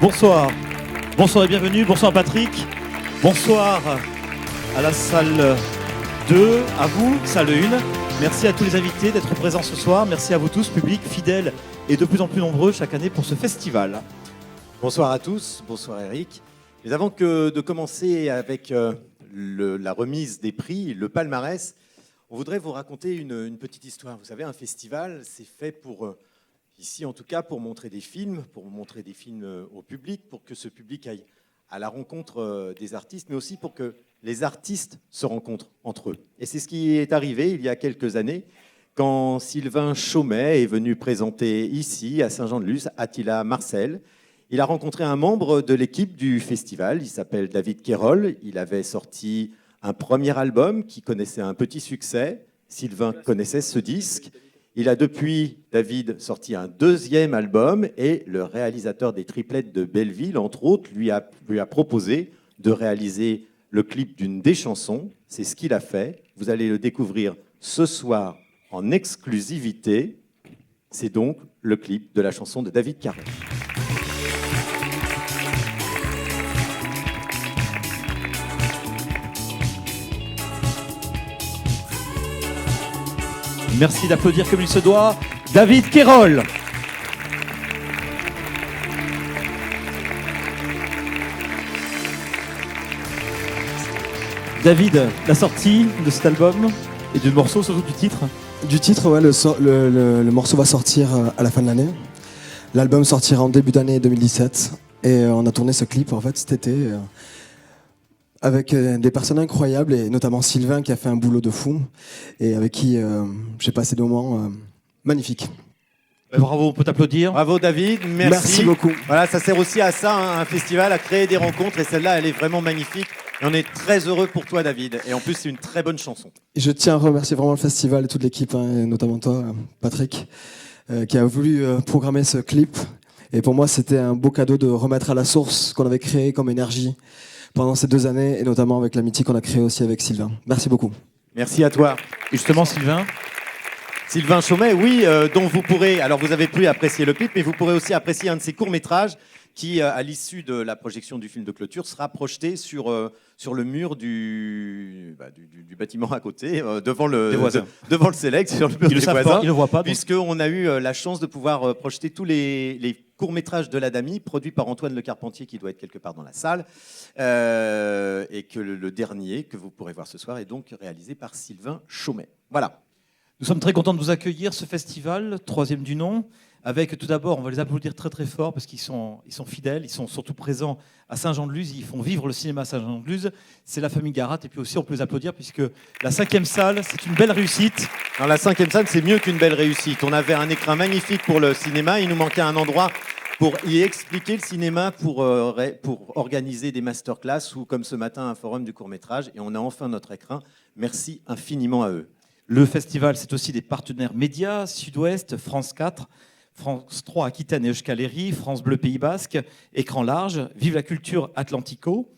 Bonsoir. Bonsoir et bienvenue. Bonsoir Patrick. Bonsoir à la salle 2, à vous, salle 1. Merci à tous les invités d'être présents ce soir. Merci à vous tous, public fidèle et de plus en plus nombreux chaque année pour ce festival. Bonsoir à tous, bonsoir Eric. Mais avant de commencer avec la remise des prix, le palmarès, on voudrait vous raconter une petite histoire. Vous savez, un festival, c'est fait pour, ici en tout cas, pour montrer des films au public, pour que ce public aille à la rencontre des artistes, mais aussi pour que les artistes se rencontrent entre eux. Et c'est ce qui est arrivé il y a quelques années, quand Sylvain Chomet est venu présenter ici, à Saint-Jean-de-Luz, Attila Marcel. Il a rencontré un membre de l'équipe du festival, il s'appelle David Querol. Il avait sorti un premier album qui connaissait un petit succès. Sylvain connaissait ce disque. Il a depuis, David, sorti un deuxième album et le réalisateur des Triplettes de Belleville, entre autres, lui a proposé de réaliser le clip d'une des chansons. C'est ce qu'il a fait. Vous allez le découvrir ce soir en exclusivité. C'est donc le clip de la chanson de David Querol. Merci d'applaudir comme il se doit David Querol. David, la sortie de cet album et du morceau, surtout du titre. Du titre, ouais, le morceau va sortir à la fin de l'année. L'album sortira en début d'année 2017 et on a tourné ce clip en fait cet été avec des personnes incroyables et notamment Sylvain qui a fait un boulot de fou et avec qui j'ai passé des moments magnifiques. Bravo, on peut t'applaudir. Bravo David, Merci beaucoup. Voilà, ça sert aussi à ça, hein, un festival, à créer des rencontres et celle-là, elle est vraiment magnifique. Et on est très heureux pour toi David. Et en plus, c'est une très bonne chanson. Et je tiens à remercier vraiment le festival et toute l'équipe, hein, et notamment toi, Patrick, qui a voulu programmer ce clip. Et pour moi, c'était un beau cadeau de remettre à la source ce qu'on avait créé comme énergie pendant ces 2 années, et notamment avec l'amitié qu'on a créée aussi avec Sylvain. Merci beaucoup. Merci à toi. Et justement, Sylvain Chomet, oui, dont vous pourrez, alors vous avez pu apprécier le clip, mais vous pourrez aussi apprécier un de ses courts-métrages qui, à l'issue de la projection du film de clôture, sera projeté sur le mur du bâtiment à côté, devant le Selex, sur le mur des voisins. Ils ne voient pas. Puisqu'on a eu la chance de pouvoir projeter tous les courts-métrages de l'Adami, produits par Antoine Le Carpentier, qui doit être quelque part dans la salle, et que le dernier, que vous pourrez voir ce soir, est donc réalisé par Sylvain Chomet. Voilà. Nous sommes très contents de vous accueillir, ce festival, 3e du nom, avec tout d'abord, on va les applaudir très très fort parce qu'ils sont fidèles, ils sont surtout présents à Saint-Jean-de-Luz, ils font vivre le cinéma à Saint-Jean-de-Luz. C'est la famille Garat et puis aussi on peut les applaudir puisque la 5e salle, c'est une belle réussite. Dans la 5e salle, c'est mieux qu'une belle réussite. On avait un écrin magnifique pour le cinéma, il nous manquait un endroit pour y expliquer le cinéma, pour organiser des masterclass ou comme ce matin un forum du court-métrage. Et on a enfin notre écran. Merci infiniment à eux. Le festival, c'est aussi des partenaires médias, Sud-Ouest, France 4, France 3 Aquitaine et Euskal-Herri, France Bleu Pays Basque, Écran Large, Vive la Culture Atlantico,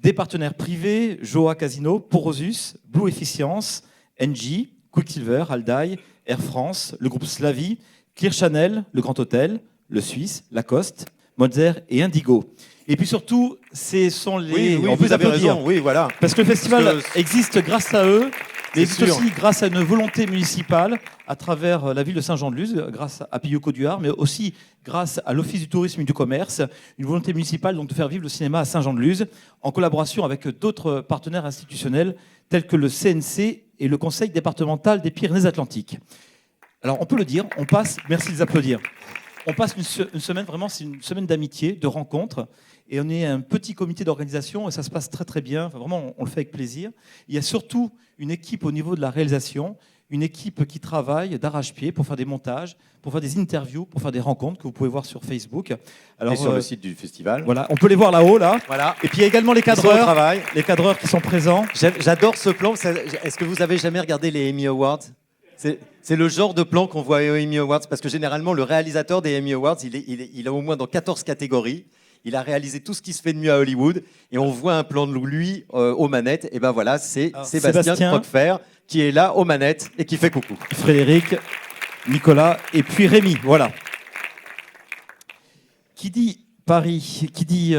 des partenaires privés, Joa Casino, Porosus, Blue Efficience, Engie, Quicksilver, Aldaï, Air France, le groupe Slavie, Clear Channel, le Grand Hôtel, le Suisse, Lacoste, Moser et Indigo. Et puis surtout, ce sont les... Oui, vous avez raison, oui, voilà. Parce que le festival existe grâce à eux, mais aussi grâce à une volonté municipale à travers la ville de Saint-Jean-de-Luz, grâce à Pio Duhard, mais aussi grâce à l'Office du tourisme et du commerce, une volonté municipale donc de faire vivre le cinéma à Saint-Jean-de-Luz en collaboration avec d'autres partenaires institutionnels tels que le CNC et le Conseil départemental des Pyrénées-Atlantiques. Alors on peut le dire, merci de les applaudir, on passe une semaine, vraiment c'est une semaine d'amitié, de rencontres. Et on est un petit comité d'organisation et ça se passe très très bien. Enfin, vraiment, on le fait avec plaisir. Il y a surtout une équipe au niveau de la réalisation, une équipe qui travaille d'arrache-pied pour faire des montages, pour faire des interviews, pour faire des rencontres que vous pouvez voir sur Facebook. Alors, et sur le site du festival. Voilà, on peut les voir là-haut, là. Voilà. Et puis il y a également les cadreurs qui sont présents. J'adore ce plan. Est-ce que vous avez jamais regardé les Emmy Awards ? C'est le genre de plan qu'on voit aux Emmy Awards parce que généralement, le réalisateur des Emmy Awards, il est au moins dans 14 catégories. Il a réalisé tout ce qui se fait de mieux à Hollywood et on voit un plan de lui aux manettes. Et ben voilà, c'est Sébastien Croquefer qui est là aux manettes et qui fait coucou. Frédéric, Nicolas et puis Rémi, voilà. Qui dit Paris, qui dit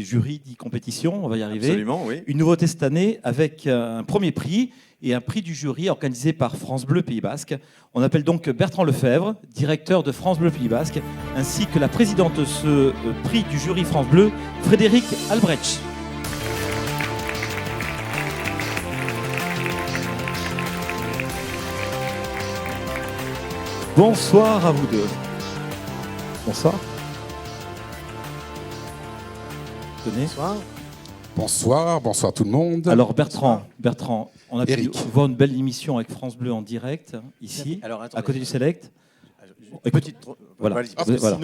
jury, dit compétition, on va y arriver. Absolument, oui. Une nouveauté cette année avec un premier prix et un prix du jury organisé par France Bleu Pays Basque. On appelle donc Bertrand Lefebvre, directeur de France Bleu Pays Basque, ainsi que la présidente de ce prix du jury France Bleu, Frédéric Albrecht. Bonsoir à vous deux. Bonsoir. Tenez. Bonsoir. Bonsoir tout le monde. Alors Bertrand, on a pu Eric. voir une belle émission avec France Bleu en direct, ici, Alors, à côté du Select. Voilà. Voilà.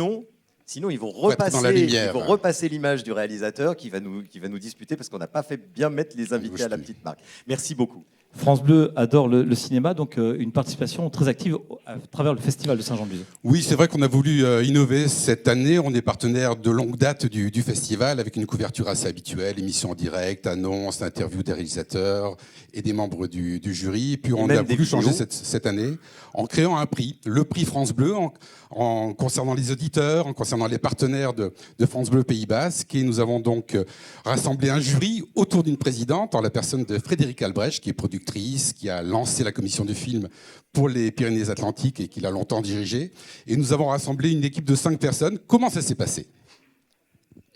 Sinon, ils vont être dans la lumière. repasser l'image du réalisateur qui va nous disputer parce qu'on n'a pas fait bien mettre les invités à la petite marque. Merci beaucoup. France Bleu adore le cinéma, donc une participation très active à travers le Festival de Saint-Jean-de-Luz. Oui, c'est vrai qu'on a voulu innover cette année. On est partenaire de longue date du festival avec une couverture assez habituelle, émissions en direct, annonces, interviews des réalisateurs et des membres du jury. Puis on a voulu changer cette année en créant un prix, le prix France Bleu, en concernant les auditeurs, en concernant les partenaires de France Bleu Pays Basque. Et nous avons donc rassemblé un jury autour d'une présidente, en la personne de Frédéric Albrecht, qui est productrice, qui a lancé la commission du film pour les Pyrénées-Atlantiques et qui l'a longtemps dirigée. Et nous avons rassemblé une équipe de 5 personnes. Comment ça s'est passé ?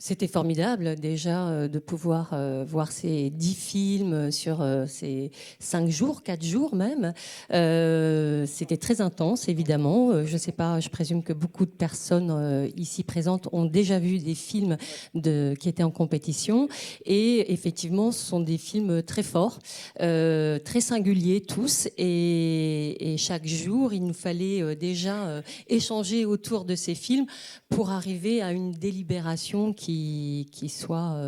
C'était formidable déjà de pouvoir voir ces 10 films sur ces 5 jours, 4 jours même. C'était très intense, évidemment. Je ne sais pas, je présume que beaucoup de personnes ici présentes ont déjà vu des films qui étaient en compétition. Et effectivement, ce sont des films très forts, très singuliers tous. Et chaque jour, il nous fallait déjà échanger autour de ces films pour arriver à une délibération qui soit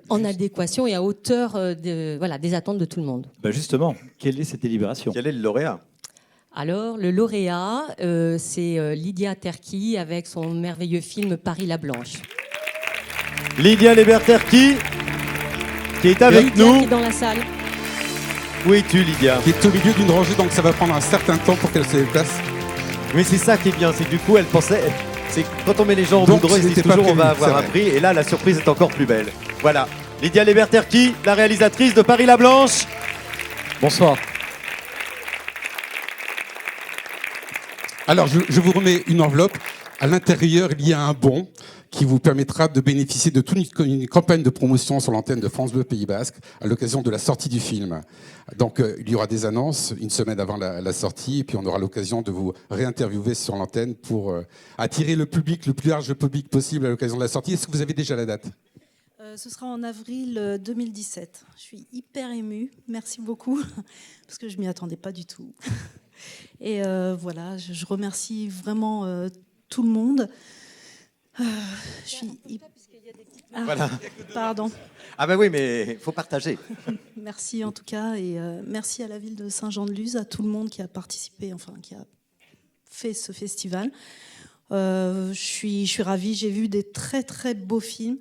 en adéquation et à hauteur des attentes de tout le monde. Ben justement, quelle est cette délibération ? Quel est le lauréat ? Alors, le lauréat, c'est Lydia Terki avec son merveilleux film Paris-la-Blanche. Lydia Leberterki, qui est avec Lydia nous. qui est dans la salle. Où es-tu, Lydia ? Qui est au milieu d'une rangée, donc ça va prendre un certain temps pour qu'elle se déplace. Oui, c'est ça qui est bien, c'est que du coup, elle pensait... C'est quand on met les gens au Donc, bout de ils disent c'était pas toujours on va prévu, avoir un c'est prix. Et là, la surprise est encore plus belle. Voilà. Lydia Leberterki, la réalisatrice de Paris-la-Blanche. Bonsoir. Alors, je vous remets une enveloppe. À l'intérieur, il y a un bon qui vous permettra de bénéficier de toute une campagne de promotion sur l'antenne de France Bleu Pays Basque à l'occasion de la sortie du film. Donc, il y aura des annonces une semaine avant la sortie, et puis on aura l'occasion de vous réinterviewer sur l'antenne pour attirer le public, le plus large public possible à l'occasion de la sortie. Est-ce que vous avez déjà la date ? Ce sera en avril 2017. Je suis hyper émue. Merci beaucoup, parce que je ne m'y attendais pas du tout. Et voilà, je remercie vraiment tout le monde. Je suis Voilà. Pardon. Ah ben oui, mais il faut partager. Merci en tout cas, et merci à la ville de Saint-Jean-de-Luz, à tout le monde qui a participé, enfin qui a fait ce festival. Je suis ravie, j'ai vu des très très beaux films,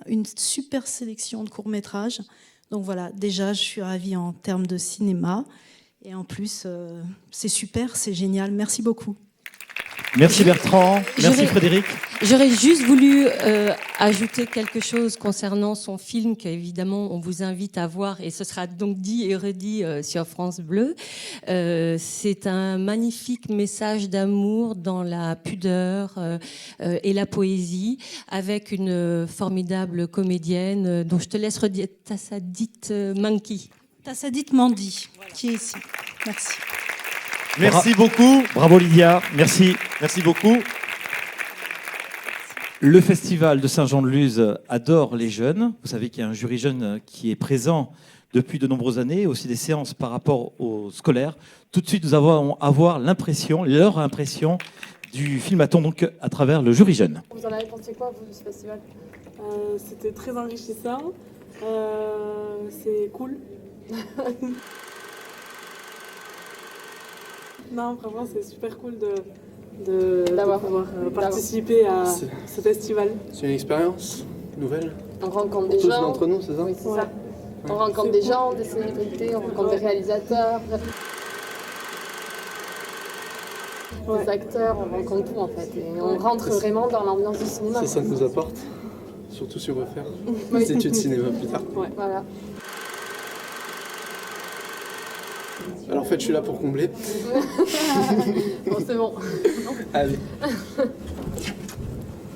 une super sélection de courts-métrages. Donc voilà, déjà je suis ravie en termes de cinéma, et en plus c'est super, c'est génial, merci beaucoup. Merci Bertrand, merci Frédéric. J'aurais juste voulu ajouter quelque chose concernant son film qu'évidemment on vous invite à voir, et ce sera donc dit et redit sur France Bleu. C'est un magnifique message d'amour dans la pudeur et la poésie, avec une formidable comédienne dont je te laisse redire, Tassadit Manki. Tassadit Mandi, qui est ici. Merci. Merci beaucoup. Bravo Lydia, merci. Merci beaucoup. Le Festival de Saint-Jean-de-Luz adore les jeunes. Vous savez qu'il y a un jury jeune qui est présent depuis de nombreuses années, aussi des séances par rapport aux scolaires. Tout de suite, nous allons avoir leur impression du filmaton donc à travers le jury jeune. Vous en avez pensé quoi, vous, de ce festival ? C'était très enrichissant. C'est cool. Non, vraiment, c'est super cool de pouvoir participer à ce festival. C'est une expérience nouvelle. On rencontre des tous gens. d'entre nous, c'est ça ? Oui, c'est ça. On rencontre des gens, des célébrités, on rencontre des réalisateurs. Les acteurs, on rencontre tout en fait. Et on rentre vraiment dans l'ambiance du cinéma. Ça nous apporte, surtout si on veut faire Oui. des études cinéma plus tard. Ouais, voilà. Alors en fait, je suis là pour combler. Bon, c'est bon. Allez.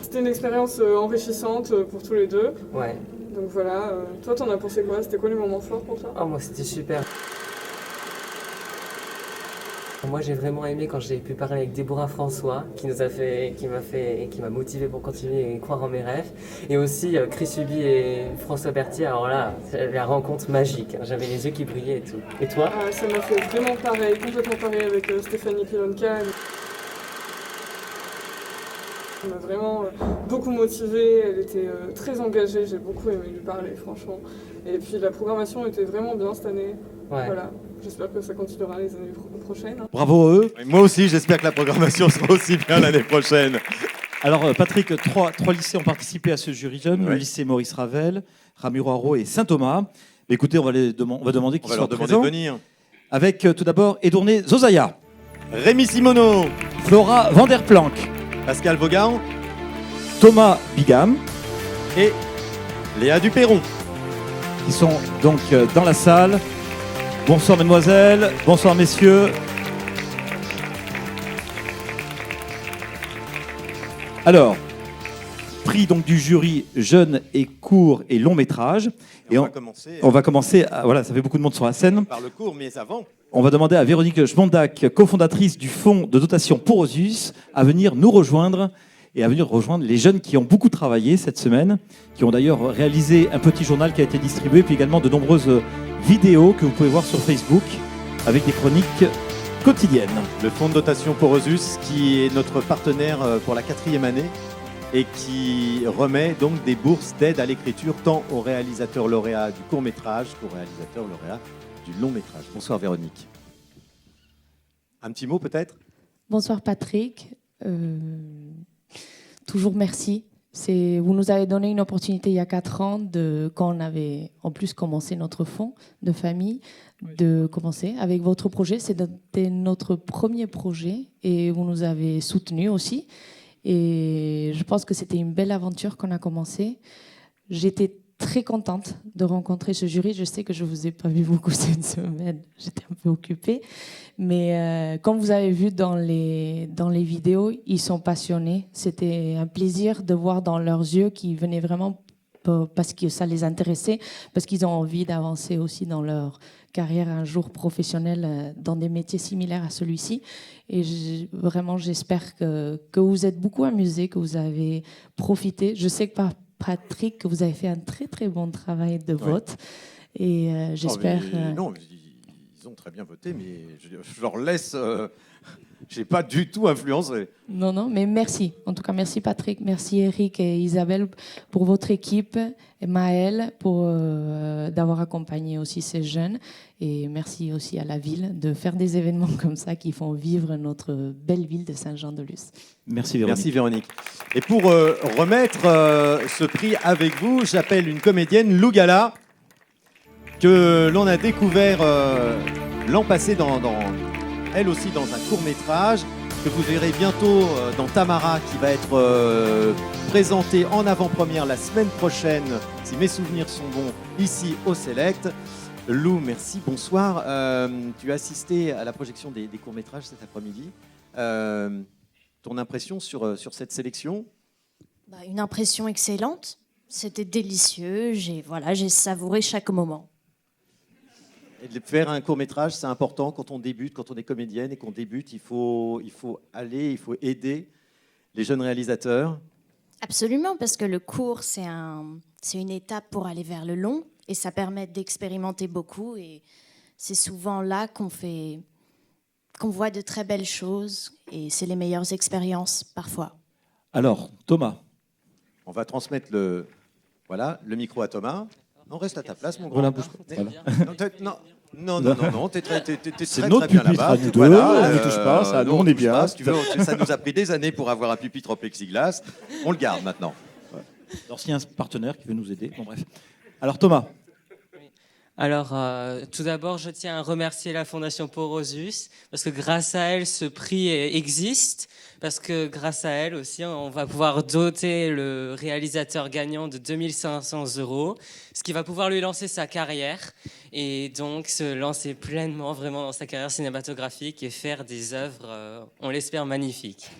C'était une expérience enrichissante pour tous les deux. Ouais. Donc voilà, toi t'en as pensé quoi? C'était quoi les moments forts pour toi? Oh, moi c'était super. Moi j'ai vraiment aimé quand j'ai pu parler avec Déborah François qui m'a motivé pour continuer et croire en mes rêves. Et aussi Chris Huby et François Berthier, alors là, c'est la rencontre magique. J'avais les yeux qui brillaient et tout. Et toi? Ça m'a fait vraiment pareil, complètement pareil avec Stéphanie Pilonka. Elle m'a vraiment beaucoup motivée, elle était très engagée, j'ai beaucoup aimé lui parler franchement. Et puis la programmation était vraiment bien cette année. Ouais. Voilà. J'espère que ça continuera les années prochaines. Bravo à eux. Et moi aussi, j'espère que la programmation sera aussi bien l'année prochaine. Alors, Patrick, trois lycées ont participé à ce jury jeune, le Ouais. lycée Maurice Ravel, Ramiro et Saint-Thomas. Mais écoutez, on va demander On qu'ils va soient leur demander présents. de venir. Avec tout d'abord Edourné Zozaya, Rémi Simoneau, Flora Vanderplank, Pascal Vaughan Thomas Bigam, et Léa Duperron. qui sont donc dans la salle. Bonsoir mesdemoiselles, bonsoir messieurs. Alors, prix donc du jury jeune et court et long métrage. Et on va commencer On va commencer, voilà, ça fait beaucoup de monde sur la scène. par le cours, mais avant, On va demander à Véronique Schmondak, cofondatrice du fonds de dotation Porosus, à venir nous rejoindre et à venir rejoindre les jeunes qui ont beaucoup travaillé cette semaine, qui ont d'ailleurs réalisé un petit journal qui a été distribué, puis également de nombreuses vidéos que vous pouvez voir sur Facebook avec des chroniques quotidiennes. le fonds de dotation Porosus, qui est notre partenaire pour la 4e année et qui remet donc des bourses d'aide à l'écriture tant aux réalisateurs lauréats du court-métrage qu'aux réalisateurs lauréats du long-métrage. Bonsoir Véronique. Un petit mot peut-être? Bonsoir Patrick. Toujours merci. Vous nous avez donné une opportunité il y a 4 ans, quand on avait en plus commencé notre fonds de famille, de commencer avec votre projet. C'était notre premier projet et vous nous avez soutenus aussi. Et je pense que c'était une belle aventure qu'on a commencée. J'étais très contente de rencontrer ce jury. Je sais que je ne vous ai pas vu beaucoup cette semaine. J'étais un peu occupée. Mais comme vous avez vu dans les vidéos, ils sont passionnés. C'était un plaisir de voir dans leurs yeux qu'ils venaient vraiment parce que ça les intéressait, parce qu'ils ont envie d'avancer aussi dans leur carrière un jour professionnelle dans des métiers similaires à celui-ci. Et vraiment, j'espère que vous êtes beaucoup amusés, que vous avez profité. Je sais que par Patrick, que vous avez fait un très très bon travail de vote. Et j'espère... Non, ils ont très bien voté, mais je leur laisse... je n'ai pas du tout influencé. Non, mais merci. En tout cas, merci Patrick, merci Eric et Isabelle pour votre équipe, et Maëlle pour d'avoir accompagné aussi ces jeunes. Et merci aussi à la ville de faire des événements comme ça qui font vivre notre belle ville de Saint-Jean-de-Luz. Merci Véronique. Merci Véronique. Et pour remettre ce prix avec vous, j'appelle une comédienne, Lou Gala, que l'on a découvert l'an passé elle aussi dans un court-métrage que vous verrez bientôt dans Tamara, qui va être présenté en avant-première la semaine prochaine, si mes souvenirs sont bons, ici au Select. Lou, merci, bonsoir. Tu as assisté à la projection des courts-métrages cet après-midi. Ton impression sur cette sélection? Une impression excellente. C'était délicieux. J'ai savouré chaque moment. Et de faire un court-métrage, c'est important quand on débute, quand on est comédienne et qu'on débute, il faut aider les jeunes réalisateurs. Absolument, parce que le court, c'est une étape pour aller vers le long et ça permet d'expérimenter beaucoup. Et c'est souvent là qu'on voit de très belles choses et c'est les meilleures expériences parfois. Alors, Thomas. On va transmettre le micro à Thomas. Non, reste à ta place, mon grand. Voilà, bouge pas. Non, t'es très C'est notre bien pupitre là-bas. à nous deux, on ne touche pas, ça, nous on est touche bien. pas, si tu veux, ça nous a pris des années pour avoir un pupitre en plexiglas. On le garde maintenant. Alors, s'il y a un partenaire qui veut nous aider, bon bref. Alors, Thomas. Alors, tout d'abord, je tiens à remercier la Fondation Porosus, parce que grâce à elle, ce prix existe, parce que grâce à elle aussi, on va pouvoir doter le réalisateur gagnant de 2500 €, ce qui va pouvoir lui lancer sa carrière, et donc se lancer pleinement vraiment dans sa carrière cinématographique et faire des œuvres, on l'espère, magnifiques.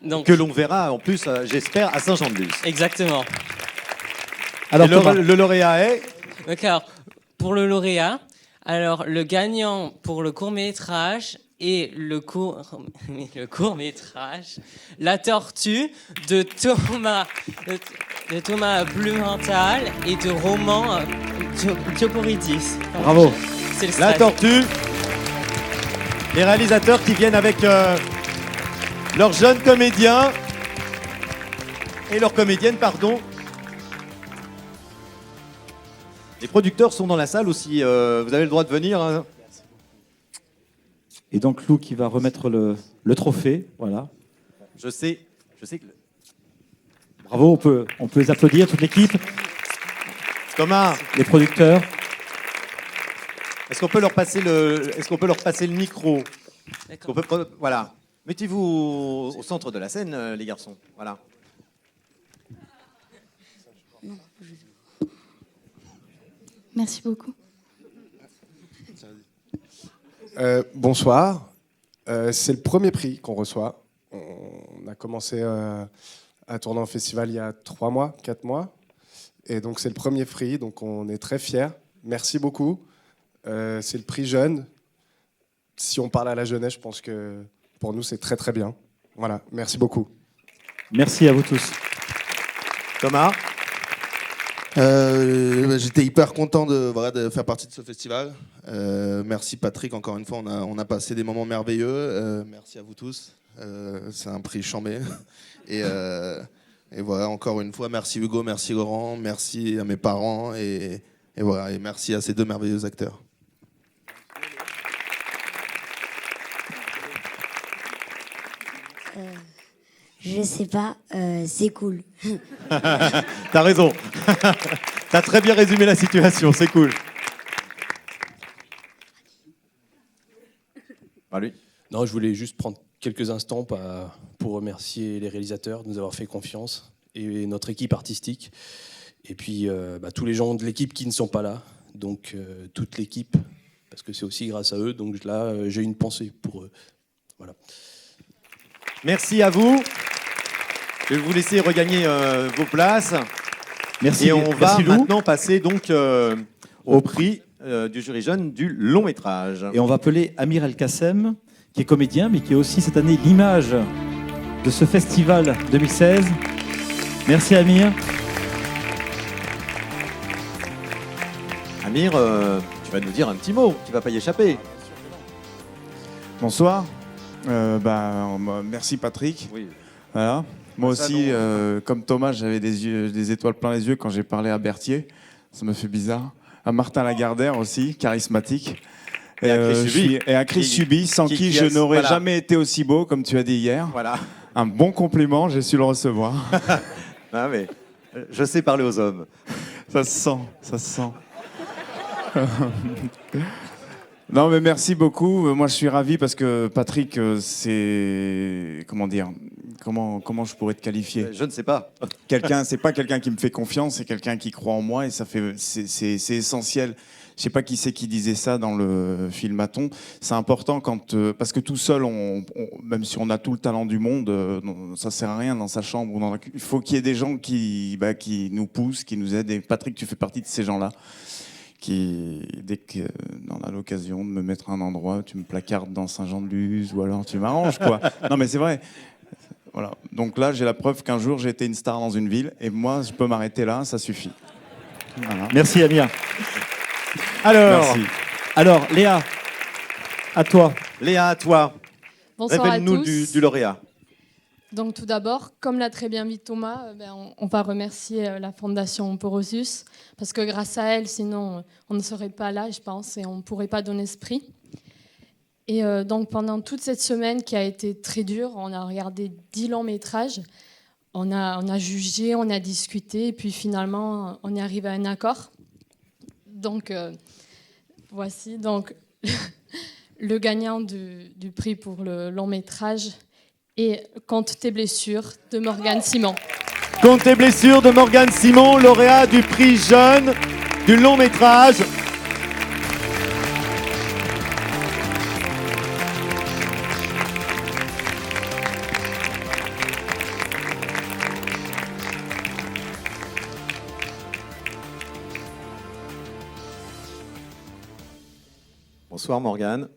Donc, que l'on verra en plus, j'espère, à Saint-Jean-de-Luz. Exactement. Alors, le lauréat est D'accord. Pour le lauréat, alors le gagnant pour le court-métrage et le court-métrage La Tortue de Thomas Blumenthal et de Roman Dioporidis. Bravo. C'est le La stress. Tortue. Les réalisateurs qui viennent avec leurs jeunes comédiens et leurs comédiennes, pardon. Les producteurs sont dans la salle aussi. Vous avez le droit de venir. Hein. Et donc Lou qui va remettre le trophée. Voilà. Je sais que... Bravo, on peut les applaudir, toute l'équipe. Thomas, les producteurs. Est-ce qu'on peut leur passer le micro? Voilà. Mettez-vous au centre de la scène, les garçons. Voilà. Merci beaucoup. Bonsoir. C'est le premier prix qu'on reçoit. On a commencé à tourner en festival il y a 3 mois, 4 mois. Et donc c'est le premier prix, donc on est très fiers. Merci beaucoup. C'est le prix jeune. Si on parle à la jeunesse, je pense que pour nous c'est très très bien. Voilà, merci beaucoup. Merci à vous tous. Thomas? J'étais hyper content de faire partie de ce festival. Merci Patrick, encore une fois, on a passé des moments merveilleux. Merci à vous tous. C'est un prix chambé. Et voilà, encore une fois, merci Hugo, merci Laurent, merci à mes parents et voilà, et merci à ces 2 merveilleux acteurs. Je sais pas, c'est cool. T'as raison. T'as très bien résumé la situation, c'est cool. Lui. Non, je voulais juste prendre quelques instants pour remercier les réalisateurs de nous avoir fait confiance et notre équipe artistique. Et puis tous les gens de l'équipe qui ne sont pas là. Donc toute l'équipe, parce que c'est aussi grâce à eux. Donc là, j'ai une pensée pour eux. Voilà. Merci à vous. Je vais vous laisser regagner vos places. Merci. Et on va Merci Lou. maintenant passer donc au prix du jury jeune du long métrage. Et on va appeler Amir El Kassem, qui est comédien, mais qui est aussi cette année l'image de ce festival 2016. Merci Amir. Amir, tu vas nous dire un petit mot, tu vas pas y échapper. Bonsoir. Merci Patrick. Oui. Voilà. Moi aussi, comme Thomas, j'avais des étoiles plein les yeux quand j'ai parlé à Berthier. Ça me fait bizarre. À Martin Lagardère aussi, charismatique. Et à Chris Subi, sans qui je n'aurais jamais été aussi beau, comme tu as dit hier. Voilà. Un bon compliment, j'ai su le recevoir. Ah mais, je sais parler aux hommes. Ça se sent, ça se sent. Non mais merci beaucoup. Moi je suis ravi parce que Patrick, c'est... Comment dire ? Comment je pourrais te qualifier ? Je ne sais pas. C'est pas quelqu'un qui me fait confiance, c'est quelqu'un qui croit en moi et c'est essentiel. Je sais pas qui c'est qui disait ça dans le filmaton. C'est important parce que tout seul, même si on a tout le talent du monde, ça sert à rien dans sa chambre. Il faut qu'il y ait des gens qui nous poussent, qui nous aident. Et Patrick, tu fais partie de ces gens-là. Dès que on a l'occasion de me mettre à un endroit, tu me placardes dans Saint-Jean-de-Luz ou alors tu m'arranges, quoi. Non mais c'est vrai. Voilà. Donc là, j'ai la preuve qu'un jour, j'ai été une star dans une ville et moi, je peux m'arrêter là, ça suffit. Voilà. Merci Amir. Alors, Léa, à toi. Léa, à toi. Bonsoir à Révèle-nous tous. du lauréat. Donc tout d'abord, comme l'a très bien dit Thomas, on va remercier la Fondation Porosus parce que grâce à elle, sinon on ne serait pas là, je pense, et on ne pourrait pas donner ce prix. Et donc pendant toute cette semaine qui a été très dure, on a regardé 10 longs métrages, on a jugé, on a discuté, et puis finalement on est arrivé à un accord. Donc, voici donc le gagnant du prix pour le long métrage est Compte tes blessures de Morgane Simon. Compte tes blessures de Morgane Simon, lauréat du prix jeune du long métrage. Bonsoir Morgane.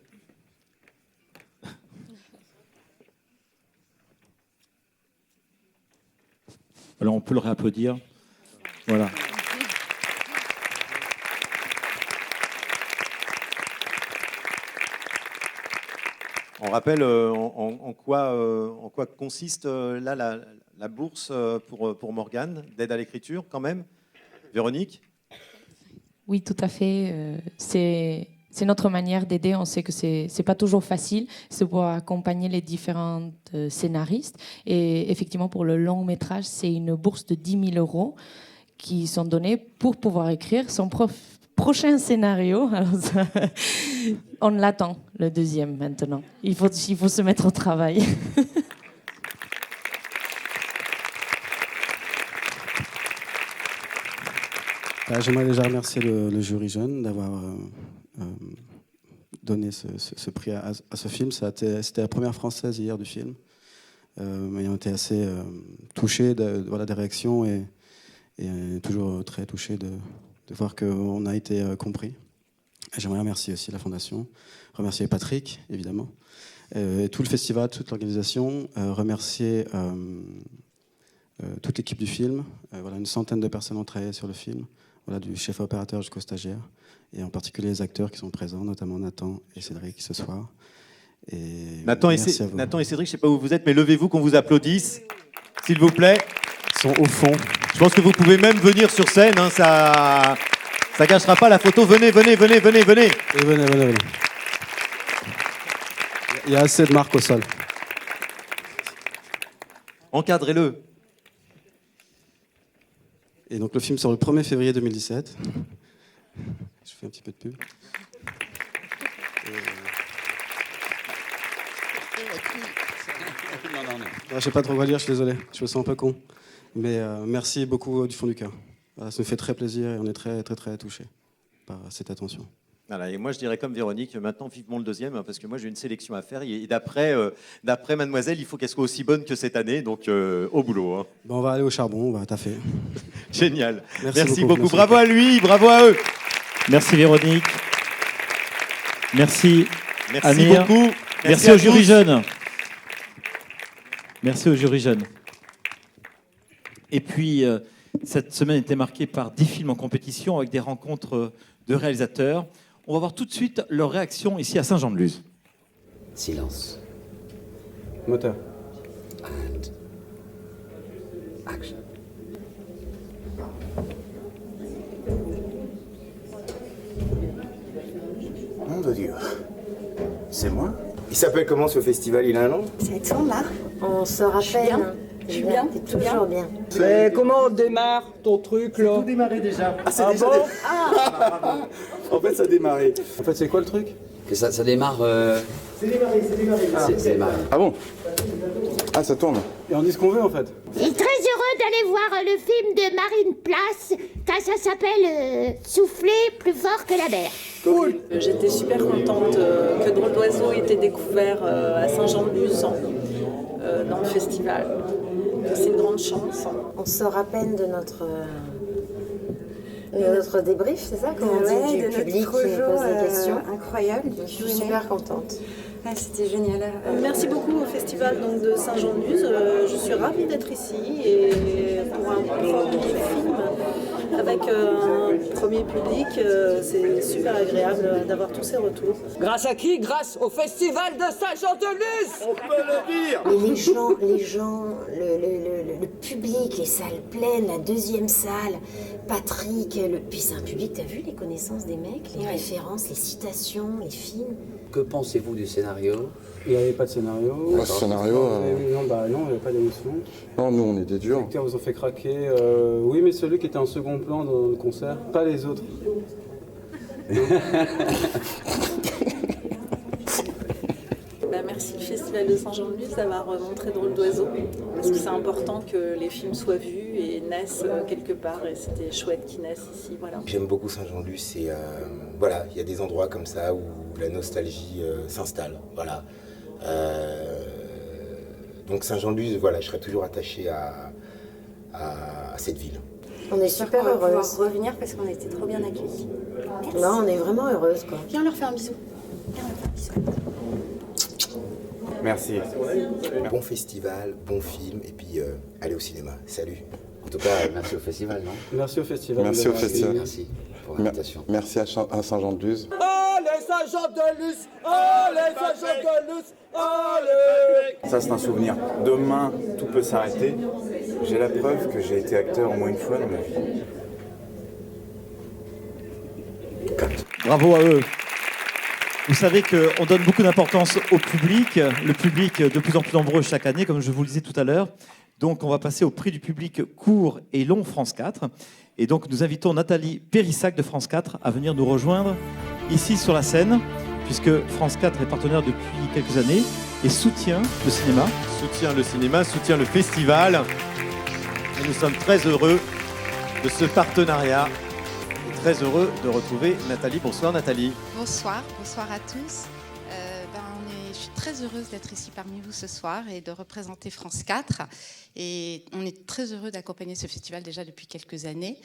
Alors on peut le réapplaudir. Voilà. On rappelle en quoi consiste là la bourse pour Morgane d'aide à l'écriture quand même. Véronique ? Oui, tout à fait. C'est notre manière d'aider. On sait que c'est pas toujours facile. C'est pour accompagner les différents scénaristes. Et effectivement, pour le long métrage, c'est une bourse de 10 000 € qui sont donnés pour pouvoir écrire son prochain scénario. Alors ça, on l'attend, le deuxième maintenant. Il faut se mettre au travail. J'aimerais déjà remercier le jury jeune d'avoir donné ce prix à ce film. C'était la première française hier du film. Ayant été assez touché des réactions et toujours très touché de voir qu'on a été compris. J'aimerais remercier aussi la Fondation, remercier Patrick, évidemment, et tout le festival, toute l'organisation, remercier toute l'équipe du film. Une centaine de personnes ont travaillé sur le film. Du chef opérateur jusqu'au stagiaire, et en particulier les acteurs qui sont présents, notamment Nathan et Cédric ce soir. Et Nathan et Cédric, je ne sais pas où vous êtes, mais levez-vous qu'on vous applaudisse, s'il vous plaît. Ils sont au fond. Je pense que vous pouvez même venir sur scène, hein, ça gâchera pas la photo. Venez. Et venez. Il y a assez de marques au sol. Encadrez-le. Et donc le film sort le 1er février 2017. Je fais un petit peu de pub. Je ne sais pas trop quoi dire, je suis désolé. Je me sens un peu con. Mais merci beaucoup du fond du cœur. Ça nous fait très plaisir et on est très, très, très touchés par cette attention. Voilà, et moi je dirais comme Véronique, maintenant vivement le deuxième, parce que moi j'ai une sélection à faire. Et d'après Mademoiselle, il faut qu'elle soit aussi bonne que cette année, donc au boulot. Hein. On va aller au charbon, on va taffer. Génial. Merci beaucoup. Merci. Bravo à lui, bravo à eux. Merci Véronique. Merci Amir. Beaucoup. Merci au jury jeune. Merci au jury jeune. Et puis, cette semaine était marquée par 10 films en compétition avec des rencontres de réalisateurs. On va voir tout de suite leur réaction ici à Saint-Jean-de-Luz. Silence. Moteur. And action. Nom de Dieu. C'est moi? Il s'appelle comment ce festival? Il a un nom? C'est Alexandre là. On se rappelle. Je suis bien. T'es toujours bien. Mais comment on démarre ton truc là? Tout démarré déjà. Ah, c'est déjà bon En fait, ça a démarré. En fait, c'est quoi le truc? Que ça démarre. C'est démarré. C'est démarré. Ah bon? Ah, ça tourne. Et on dit ce qu'on veut en fait. Je suis très heureux d'aller voir le film de Marine Place, car ça s'appelle Souffler plus fort que la mer. Cool. J'étais super contente que Drôle d'oiseau ait été découvert à Saint-Jean-de-Luz dans le festival. C'est une grande chance. On sort à peine de notre débrief, c'est ça? Comme on dit, du public qui nous pose des questions. Incroyable. Je suis super contente. Ah, c'était génial. Merci beaucoup au festival donc, de Saint-Jean-de-Luz. Je suis ravie d'être ici et pour un premier film avec un premier public, c'est super agréable d'avoir tous ces retours. Grâce à qui? Grâce au festival de Saint-Jean-de-Luz. On peut le dire. Les gens, le public, les salles pleines, la deuxième salle, Patrick, puis c'est un public, t'as vu les connaissances des mecs, les références, les citations, les films. Que pensez-vous du scénario? Il n'y avait pas de scénario. Pas de scénario. Non, il n'y avait pas d'émotion. Non, nous on était durs. Les acteurs vous ont fait craquer. Oui, mais celui qui était en second plan dans le concert, pas les autres. Merci le Festival de Saint-Jean-de-Luz d'avoir montré Drôle d'oiseau, parce que c'est important que les films soient vus et naissent quelque part, et c'était chouette qu'ils naissent ici. Voilà. J'aime beaucoup Saint-Jean-de-Luz et voilà, il y a des endroits comme ça où la nostalgie s'installe. Voilà. Donc Saint-Jean-de-Luz, voilà, je serai toujours attaché à cette ville. On est super heureuses. On va pouvoir revenir parce qu'on a été trop bien accueillis. Merci. Là, on est vraiment heureuses, quoi. Viens leur faire un bisou. Viens leur faire un bisou. Merci. Bon festival, bon film, et puis allez au cinéma. Salut. En tout cas, merci au festival, non? Merci au festival. Merci au festival. Merci pour l'invitation. Merci à Saint-Jean-de-Luz. Allez, Saint-Jean-de-Luz! Allez, Saint-Jean-de-Luz! Allez! Ça, c'est un souvenir. Demain, tout peut s'arrêter. J'ai la preuve que j'ai été acteur au moins une fois dans ma vie. Bravo à eux. Vous savez qu'on donne beaucoup d'importance au public, le public de plus en plus nombreux chaque année, comme je vous le disais tout à l'heure. Donc on va passer au prix du public court et long France 4. Et donc nous invitons Nathalie Périssac de France 4 à venir nous rejoindre ici sur la scène, puisque France 4 est partenaire depuis quelques années et soutient le cinéma. Soutient le cinéma, soutient le festival. Et nous sommes très heureux de ce partenariat. Très heureux de retrouver Nathalie. Bonsoir Nathalie. Bonsoir à tous. Je suis très heureuse d'être ici parmi vous ce soir et de représenter France 4. Et on est très heureux d'accompagner ce festival déjà depuis quelques années.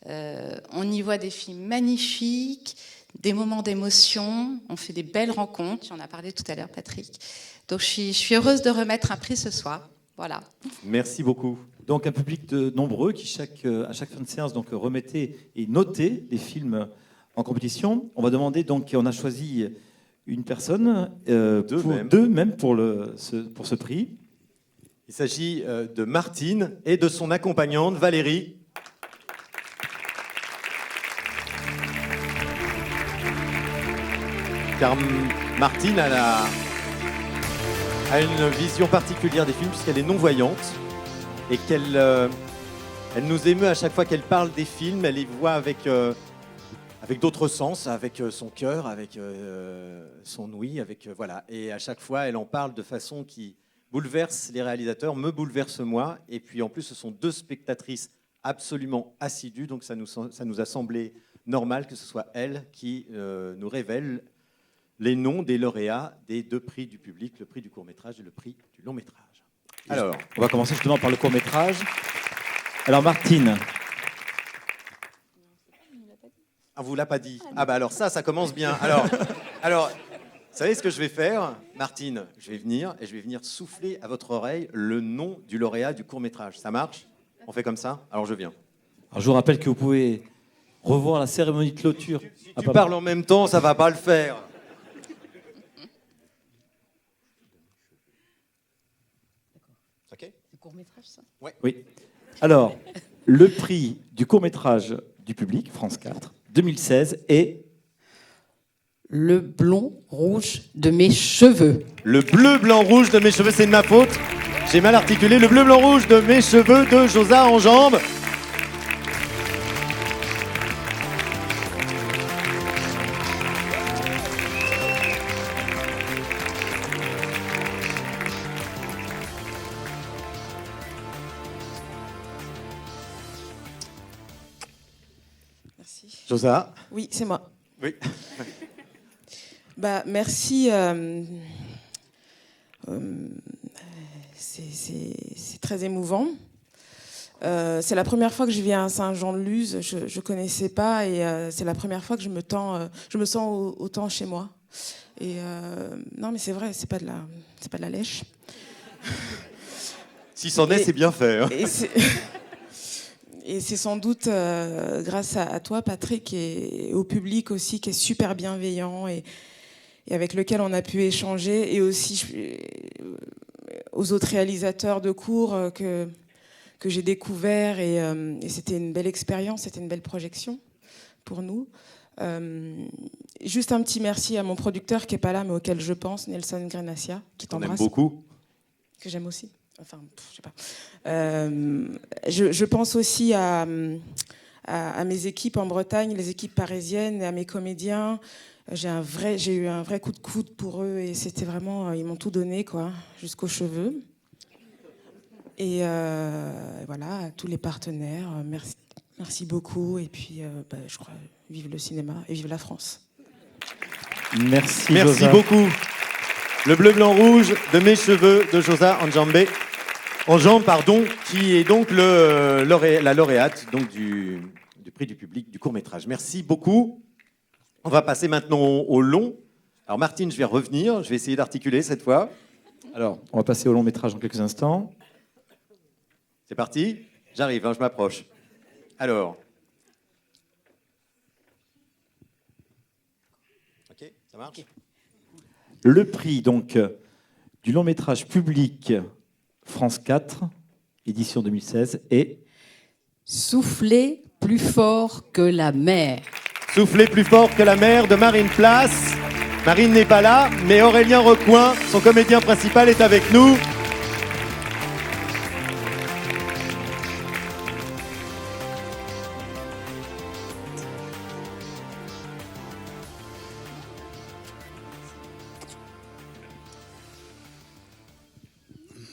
On y voit des films magnifiques, des moments d'émotion, on fait des belles rencontres, tu en as parlé tout à l'heure Patrick. Donc je suis heureuse de remettre un prix ce soir. Voilà. Merci beaucoup. Donc un public de nombreux qui à chaque fin de séance donc remettait et notait les films en compétition. On va demander donc, on a choisi une personne, deux même pour ce prix. Il s'agit de Martine et de son accompagnante Valérie. Car Martine a une vision particulière des films puisqu'elle est non-voyante. Et elle nous émeut à chaque fois qu'elle parle des films, elle les voit avec d'autres sens, avec son cœur, avec son ouïe, voilà. Et à chaque fois, elle en parle de façon qui bouleverse les réalisateurs, me bouleverse moi. Et puis en plus, ce sont deux spectatrices absolument assidues, donc ça nous a semblé normal que ce soit elle qui nous révèle les noms des lauréats des deux prix du public, le prix du court-métrage et le prix du long-métrage. Alors, on va commencer justement par le court-métrage. Alors, Martine. Ah, vous l'a pas dit. Ah bah alors ça commence bien. Alors, vous savez ce que je vais faire, Martine? Je vais venir souffler à votre oreille le nom du lauréat du court-métrage. Ça marche? On fait comme ça? Alors je viens. Alors, je vous rappelle que vous pouvez revoir la cérémonie de clôture. Si tu parles en même temps, ça va pas le faire. Court-métrage, ça? Ouais. Oui. Alors, le prix du court-métrage du public, France 4, 2016, est... Le blond rouge de mes cheveux. Le bleu, blanc, rouge de mes cheveux, c'est de ma faute. J'ai mal articulé. Le bleu, blanc, rouge de mes cheveux de Josa Enjambe. Josa. Oui, c'est moi. Oui. Merci. C'est très émouvant. C'est la première fois que je viens à Saint-Jean-de-Luz. Je ne connaissais pas et c'est la première fois que je me sens autant chez moi. Et non, mais c'est vrai, c'est pas de la lèche. Si c'en est, c'est bien fait. Hein. Et c'est sans doute grâce à toi, Patrick, et au public aussi, qui est super bienveillant et avec lequel on a pu échanger, et aussi aux autres réalisateurs de cours que j'ai découverts. Et c'était une belle expérience, c'était une belle projection pour nous. Juste un petit merci à mon producteur qui n'est pas là, mais auquel je pense, Nelson Grenassia, qui t'embrasse. On aime beaucoup. Que j'aime aussi. Enfin, je sais pas. Je pense aussi à à mes équipes en Bretagne, les équipes parisiennes, et à mes comédiens. J'ai eu un vrai coup de coude pour eux et c'était vraiment, ils m'ont tout donné, quoi, jusqu'aux cheveux. Et voilà, à tous les partenaires, merci beaucoup. Et puis, je crois, vive le cinéma et vive la France. Merci beaucoup. Le bleu, blanc, rouge de Mes cheveux de Josa Enjambe, qui est donc la lauréate donc, du prix du public du court-métrage. Merci beaucoup. On va passer maintenant au long. Alors Martine, je vais revenir, je vais essayer d'articuler cette fois. Alors, on va passer au long-métrage dans quelques instants. C'est parti ? J'arrive, je m'approche. Alors. Ok, ça marche ? Le prix donc du long-métrage public France 4, édition 2016, est Souffler plus fort que la mer. Souffler plus fort que la mer de Marine Place. Marine n'est pas là, mais Aurélien Recoin, son comédien principal, est avec nous.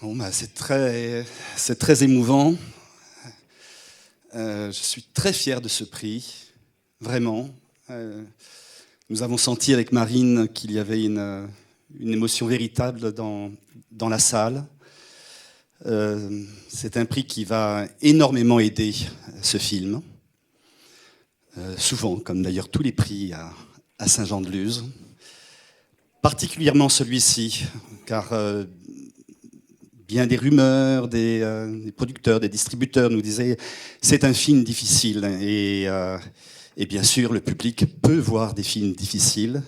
Bon, c'est très émouvant. Je suis très fier de ce prix, vraiment. Nous avons senti avec Marine qu'il y avait une émotion véritable dans la salle. C'est un prix qui va énormément aider ce film, souvent, comme d'ailleurs tous les prix à Saint-Jean-de-Luz. Particulièrement celui-ci, car bien des rumeurs, des producteurs, des distributeurs nous disaient c'est un film difficile et bien sûr le public peut voir des films difficiles,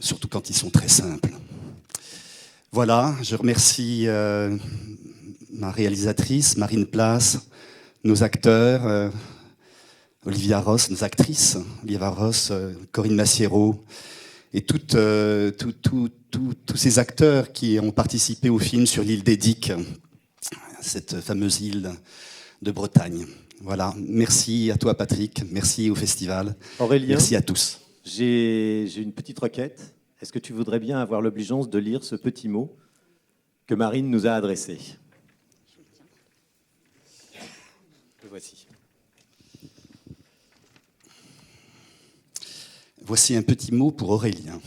surtout quand ils sont très simples. Voilà, je remercie ma réalisatrice Marine Place, nos acteurs, Olivia Ross, nos actrices, Olivia Ross, Corinne Massiero, et tous ces acteurs qui ont participé au film sur l'île d'Edic, cette fameuse île de Bretagne. Voilà, merci à toi Patrick, merci au festival, Aurélien, merci à tous. J'ai une petite requête. Est-ce que tu voudrais bien avoir l'obligeance de lire ce petit mot que Marine nous a adressé ? Le voici. Voici un petit mot pour Aurélien.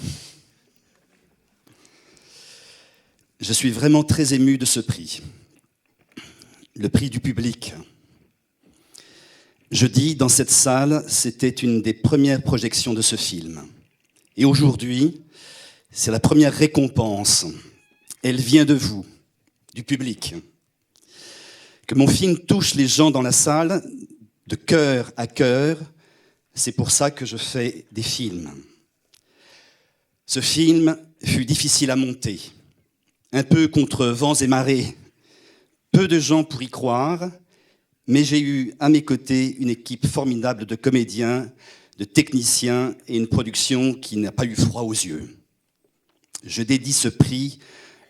Je suis vraiment très ému de ce prix. Le prix du public. Jeudi, dans cette salle, c'était une des premières projections de ce film. Et aujourd'hui, c'est la première récompense. Elle vient de vous, du public. Que mon film touche les gens dans la salle, de cœur à cœur, c'est pour ça que je fais des films. Ce film fut difficile à monter, un peu contre vents et marées, peu de gens pour y croire, mais j'ai eu à mes côtés une équipe formidable de comédiens, de techniciens et une production qui n'a pas eu froid aux yeux. Je dédie ce prix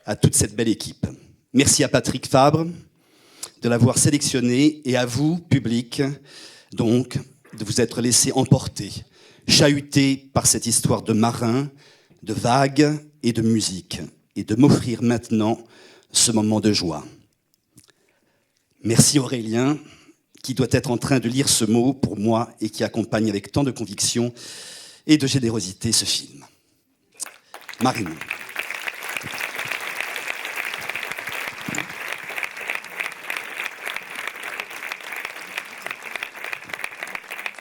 à toute cette belle équipe. Merci à Patrick Fabre de l'avoir sélectionné et à vous, public, donc, de vous être laissé emporter, chahuté par cette histoire de marins, de vagues et de musique, et de m'offrir maintenant ce moment de joie. Merci Aurélien, qui doit être en train de lire ce mot pour moi et qui accompagne avec tant de conviction et de générosité ce film. Marine.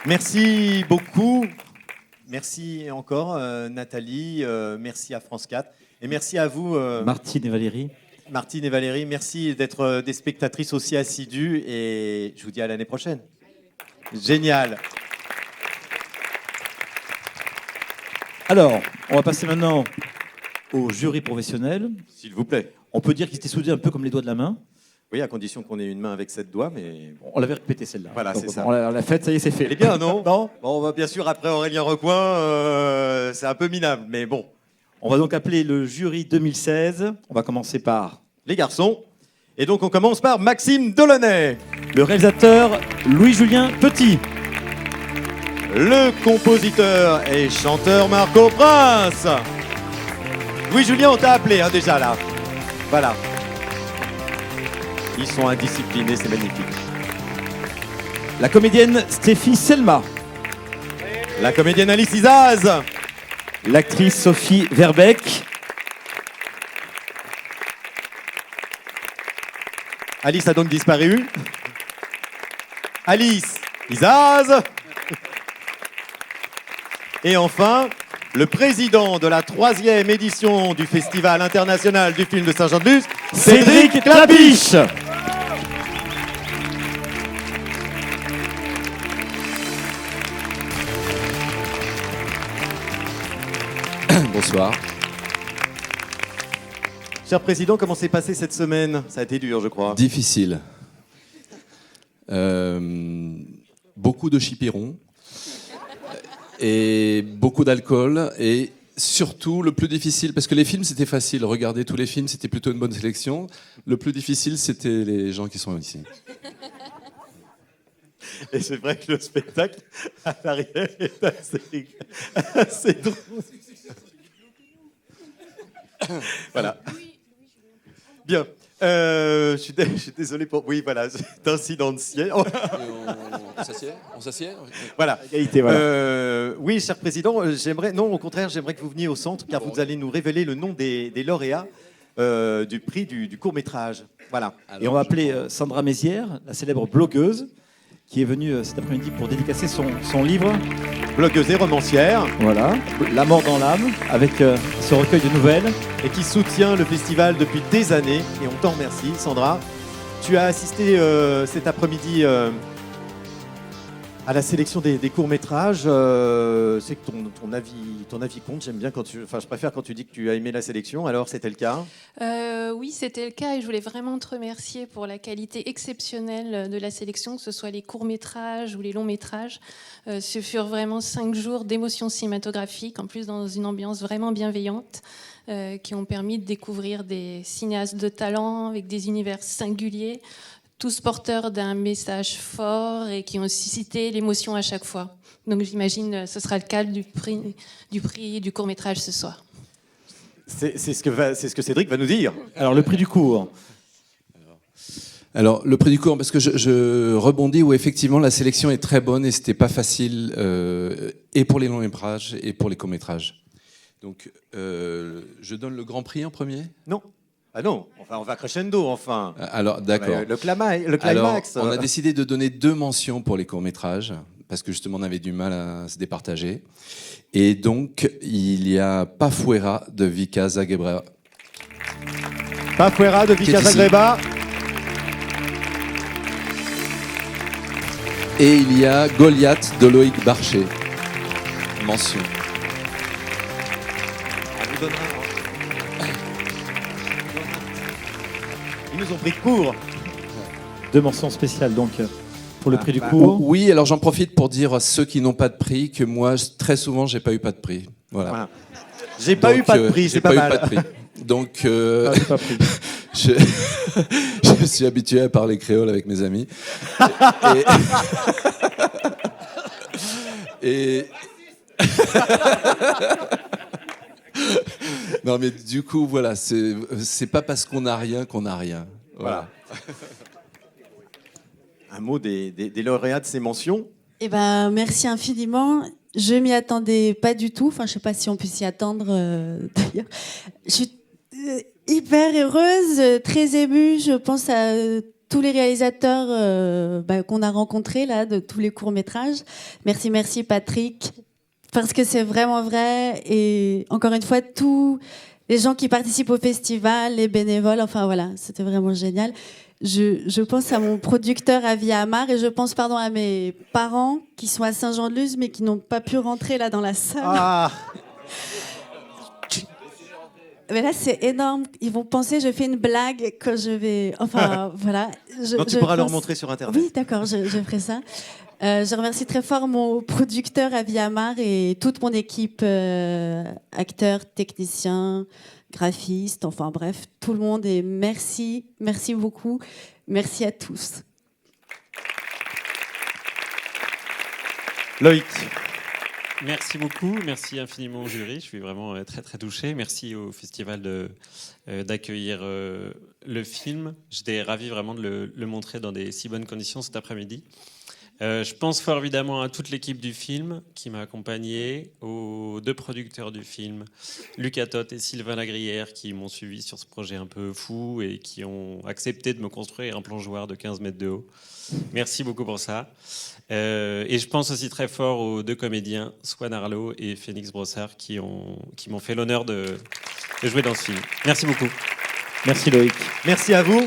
Merci beaucoup. Merci encore Nathalie, merci à France 4 et merci à vous Martine et Valérie. Martine et Valérie, merci d'être des spectatrices aussi assidues et je vous dis à l'année prochaine. Génial. Alors, on va passer maintenant au jury professionnel. S'il vous plaît. On peut dire qu'ils étaient soudés un peu comme les doigts de la main. Oui, à condition qu'on ait une main avec 7 doigts, mais... On l'avait répété celle-là. Voilà, donc, c'est ça. On l'a faite, ça y est, c'est fait. Elle est bien, non? Non. Bon, bah, bien sûr, après Aurélien Recoin, c'est un peu minable, mais bon. On va donc appeler le jury 2016. On va commencer par... les garçons. Et donc, on commence par Maxime Delaunay. Le réalisateur Louis-Julien Petit. Le compositeur et chanteur Marco Prince. Louis-Julien, on t'a appelé déjà là. Voilà. Ils sont indisciplinés, c'est magnifique. La comédienne Stéphie Selma. La comédienne Alice Isaz. L'actrice Sophie Verbeek. Alice a donc disparu. Alice Isaz. Et enfin, le président de la 3e édition du Festival international du film de Saint-Jean-de-Luz, Cédric Clapiche. Bonsoir. Cher président, comment s'est passée cette semaine? Ça a été dur, je crois. Difficile. Beaucoup de chipirons et beaucoup d'alcool et surtout le plus difficile, parce que les films c'était facile, regarder tous les films c'était plutôt une bonne sélection. Le plus difficile c'était les gens qui sont ici. Et c'est vrai que le spectacle à l'arrière est assez drôle. Voilà. Bien. Je suis désolé pour... Oui, voilà, c'est incident de siège. Oh. On s'assied Voilà. Égalité, voilà. Oui, cher président, non, au contraire, j'aimerais que vous veniez au centre, car vous allez nous révéler le nom des lauréats du prix du court-métrage. Voilà. Et on va appeler Sandra Mézières, la célèbre blogueuse, qui est venue cet après-midi pour dédicacer son livre. Blogueuse et romancière. Voilà, La mort dans l'âme, avec ce recueil de nouvelles. Et qui soutient le festival depuis des années. Et on t'en remercie, Sandra. Tu as assisté cet après-midi à la sélection des courts-métrages. C'est que ton avis compte. J'aime bien je préfère quand tu dis que tu as aimé la sélection. Alors, c'était le cas? Oui, c'était le cas et je voulais vraiment te remercier pour la qualité exceptionnelle de la sélection, que ce soit les courts-métrages ou les longs-métrages. Ce furent vraiment 5 jours d'émotions cinématographiques, en plus dans une ambiance vraiment bienveillante, qui ont permis de découvrir des cinéastes de talent avec des univers singuliers, tous porteurs d'un message fort et qui ont suscité l'émotion à chaque fois. Donc j'imagine ce sera le cas du prix du court-métrage ce soir. C'est ce que Cédric va nous dire. Alors, le prix du court. Alors, le prix du court, parce que je rebondis où effectivement la sélection est très bonne et c'était pas facile et pour les longs métrages et pour les courts métrages. Donc, je donne le grand prix en premier? Non. Ah non, enfin, on va crescendo, enfin. Alors, d'accord. Le climax. Alors, on a décidé de donner 2 mentions pour les courts métrages parce que justement on avait du mal à se départager. Et donc, il y a Pafuera de Vika Zagreba. Pafuera de Vika Zagreba. Et il y a Goliath de Loïc Barchet. Mention. On vous donnera. Ils nous ont pris de court. 2 mentions spéciales donc pour le prix du court. Oui, alors j'en profite pour dire à ceux qui n'ont pas de prix que moi, très souvent, j'ai pas eu pas de prix. Voilà. J'ai pas eu pas de prix, c'est pas mal. J'ai pas eu pas de prix. Donc, je suis habitué à parler créole avec mes amis. Et non, mais du coup, voilà, c'est pas parce qu'on n'a rien qu'on n'a rien. Voilà. Un mot des lauréats de ces mentions? Eh ben, merci infiniment. Je m'y attendais pas du tout. Enfin, je sais pas si on peut s'y attendre d'ailleurs. Je suis hyper heureuse, très émue. Je pense à tous les réalisateurs qu'on a rencontrés là, de tous les courts-métrages. Merci Patrick, parce que c'est vraiment vrai. Et encore une fois, tous les gens qui participent au festival, les bénévoles, enfin voilà, c'était vraiment génial. Je pense à mon producteur à Viamar et je pense à mes parents qui sont à Saint-Jean-de-Luz mais qui n'ont pas pu rentrer là dans la salle. Ah. Mais là c'est énorme. Ils vont penser je fais une blague quand je vais. Enfin voilà. Tu pourras leur montrer sur Internet. Oui, d'accord, je ferai ça. Je remercie très fort mon producteur à Viamar et toute mon équipe, acteurs, techniciens, graphistes, enfin bref, tout le monde. Et merci beaucoup. Merci à tous. Loïc. Merci beaucoup, merci infiniment au jury, je suis vraiment très très touché. Merci au festival d'accueillir le film. J'étais ravi vraiment de le montrer dans des si bonnes conditions cet après-midi. Je pense fort évidemment à toute l'équipe du film qui m'a accompagné, aux 2 producteurs du film, Lucas Toth et Sylvain Lagrière, qui m'ont suivi sur ce projet un peu fou et qui ont accepté de me construire un plongeoir de 15 mètres de haut. Merci beaucoup pour ça. Et je pense aussi très fort aux 2 comédiens, Swan Arlo et Phoenix Brossard, qui m'ont fait l'honneur de jouer dans ce film. Merci beaucoup. Merci Loïc. Merci à vous.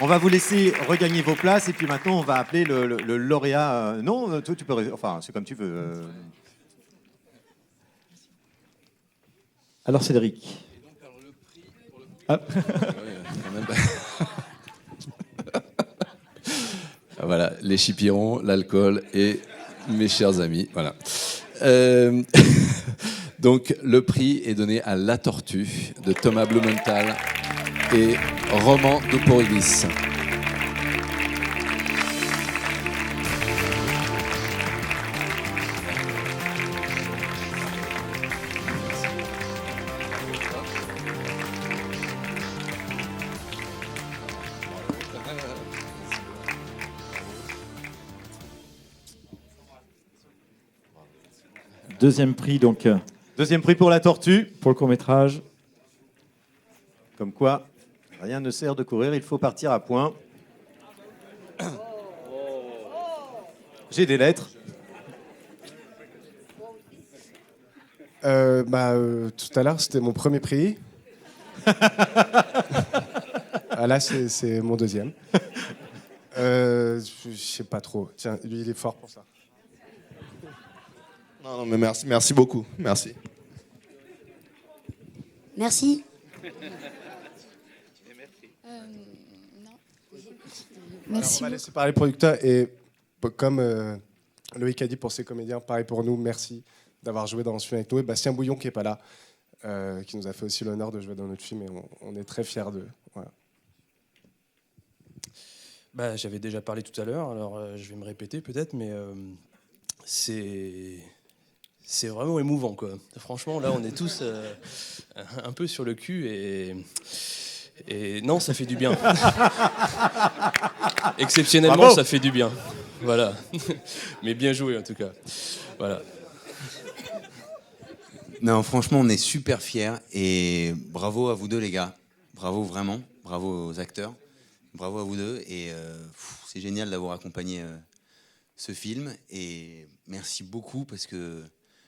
On va vous laisser regagner vos places et puis maintenant on va appeler le lauréat. Non, toi tu peux. Enfin, c'est comme tu veux. Alors Cédric. Ah. Voilà, les chipirons, l'alcool et mes chers amis. Voilà. Donc, le prix est donné à La Tortue de Thomas Blumenthal et Roman Duporivis. Deuxième prix, donc. Deuxième prix pour La Tortue. Pour le court-métrage. Comme quoi, rien ne sert de courir, il faut partir à point. J'ai des lettres. Tout à l'heure, c'était mon premier prix. Là, c'est mon deuxième. Je sais pas trop. Tiens, lui, il est fort pour ça. Non, mais merci beaucoup. Merci. Merci. Merci. On va laisser parler le producteur et comme Loïc a dit pour ses comédiens, pareil pour nous, merci d'avoir joué dans ce film avec nous. Et Bastien Bouillon qui n'est pas là, qui nous a fait aussi l'honneur de jouer dans notre film et on est très fiers d'eux. Voilà. J'avais déjà parlé tout à l'heure, alors je vais me répéter peut-être, mais c'est vraiment émouvant, quoi. Franchement, là, on est tous un peu sur le cul et non, ça fait du bien. Exceptionnellement, bravo. Ça fait du bien. Voilà. Mais bien joué, en tout cas. Voilà. Non, franchement, on est super fiers et bravo à vous 2, les gars. Bravo, vraiment. Bravo aux acteurs. Bravo à vous 2. Et c'est génial d'avoir accompagné ce film. Et merci beaucoup parce que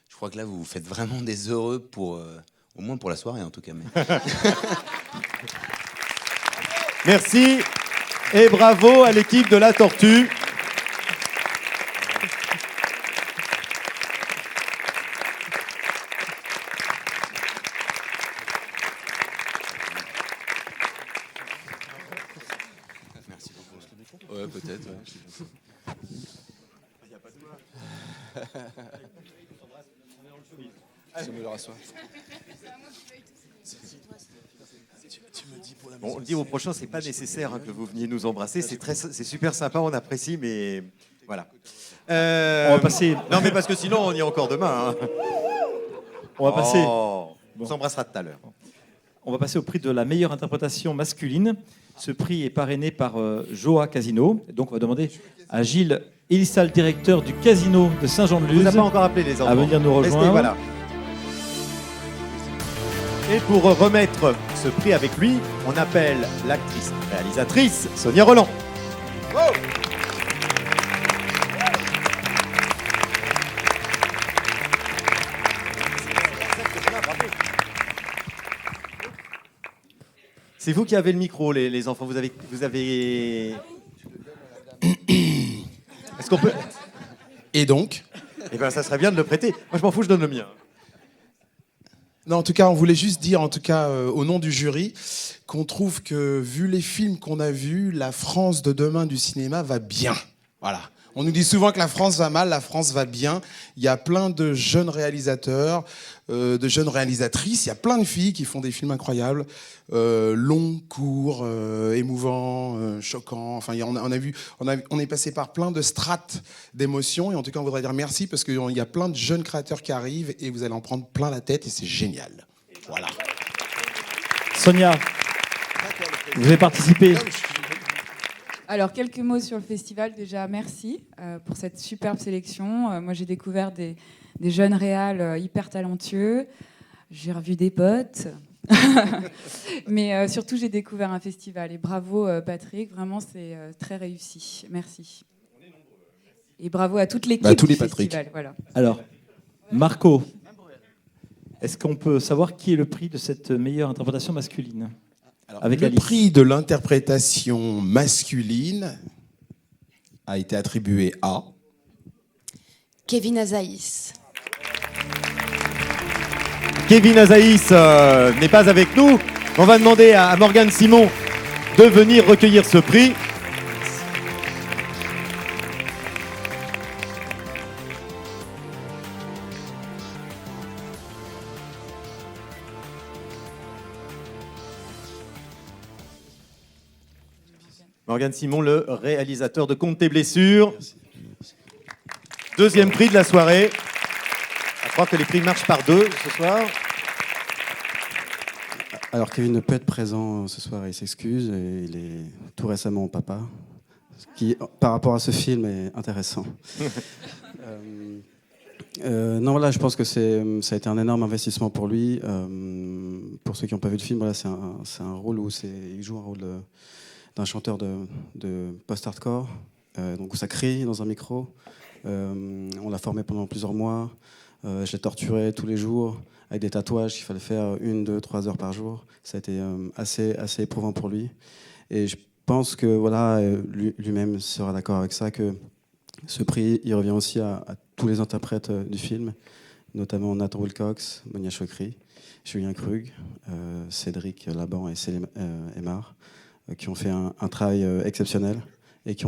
je crois que là, vous faites vraiment des heureux pour, au moins pour la soirée, en tout cas. Mais... Merci et bravo à l'équipe de La Tortue. Merci beaucoup. Ouais, peut-être. Ouais. Bon, on le dit au prochain, c'est pas nécessaire que vous veniez nous embrasser. C'est super sympa, on apprécie, mais voilà. On va passer. Non, mais parce que sinon, on y est encore demain. Hein. On va passer. On s'embrassera tout à l'heure. On va passer au prix de la meilleure interprétation masculine. Ce prix est parrainé par Joa Casino. Donc, on va demander à Gilles Elissal, directeur du Casino de Saint-Jean-de-Luz. On n'a pas encore appelé les enfants. À venir nous rejoindre. Restez, voilà. Et pour remettre ce prix avec lui, on appelle l'actrice réalisatrice Sonia Roland. Oh, c'est vous qui avez le micro, les enfants. Vous avez... Est-ce qu'on peut... Et donc ? Eh bien, ça serait bien de le prêter. Moi, je m'en fous, je donne le mien. Non, en tout cas, on voulait juste dire, en tout cas, au nom du jury, qu'on trouve que, vu les films qu'on a vus, la France de demain du cinéma va bien. Voilà. On nous dit souvent que la France va mal, la France va bien. Il y a plein de jeunes réalisateurs, de jeunes réalisatrices. Il y a plein de filles qui font des films incroyables, longs, courts, émouvants, choquants. Enfin, on est passé par plein de strates d'émotions. Et en tout cas, on voudrait dire merci parce qu'il y a plein de jeunes créateurs qui arrivent et vous allez en prendre plein la tête et c'est génial. Voilà. Sonia, vous avez participé. Alors, quelques mots sur le festival. Déjà, merci pour cette superbe sélection. Moi, j'ai découvert des jeunes réals hyper talentueux. J'ai revu des potes. Mais surtout, j'ai découvert un festival. Et bravo, Patrick. Vraiment, c'est très réussi. Merci. Et bravo à toute l'équipe tous les du Patrick. festival. Voilà. Alors, Marco, est-ce qu'on peut savoir qui est le prix de cette meilleure interprétation masculine? Avec le Alice. prix de l'interprétation masculine a été attribué à Kevin Azaïs. Kevin Azaïs n'est pas avec nous. On va demander à Morgane Simon de venir recueillir ce prix. Morgane Simon, le réalisateur de Compte tes blessures. Deuxième prix de la soirée. Je crois que les prix marchent par deux ce soir. Alors Kevin ne peut être présent ce soir, il s'excuse et il est tout récemment papa, ce qui par rapport à ce film est intéressant. Non, voilà, je pense que ça a été un énorme investissement pour lui. Pour ceux qui n'ont pas vu le film, voilà, c'est un rôle où il joue un rôle d'un chanteur de post-hardcore, donc où ça crie dans un micro. On l'a formé pendant plusieurs mois. Je l'ai torturé tous les jours avec des tatouages qu'il fallait faire 1, 2, 3 heures par jour. Ça a été assez éprouvant pour lui. Et je pense que voilà, lui-même sera d'accord avec ça, que ce prix, il revient aussi à tous les interprètes du film, notamment Nathan Wilcox, Monia Chokri, Julien Krug, Cédric Laban et Céline Aymar, qui ont fait un travail exceptionnel et qui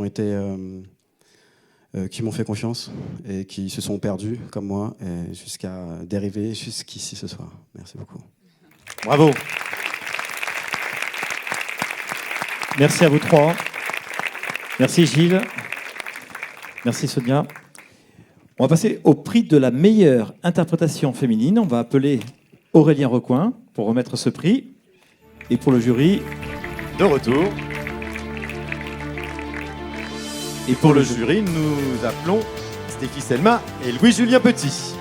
m'ont fait confiance et qui se sont perdus, comme moi, jusqu'à dériver jusqu'ici ce soir. Merci beaucoup. Bravo. Merci à vous trois. Merci Gilles. Merci Sonia. On va passer au prix de la meilleure interprétation féminine. On va appeler Aurélien Recoin pour remettre ce prix. Et pour le jury, de retour. Et pour le jury, nous appelons Stéphie Selma et Louis-Julien Petit.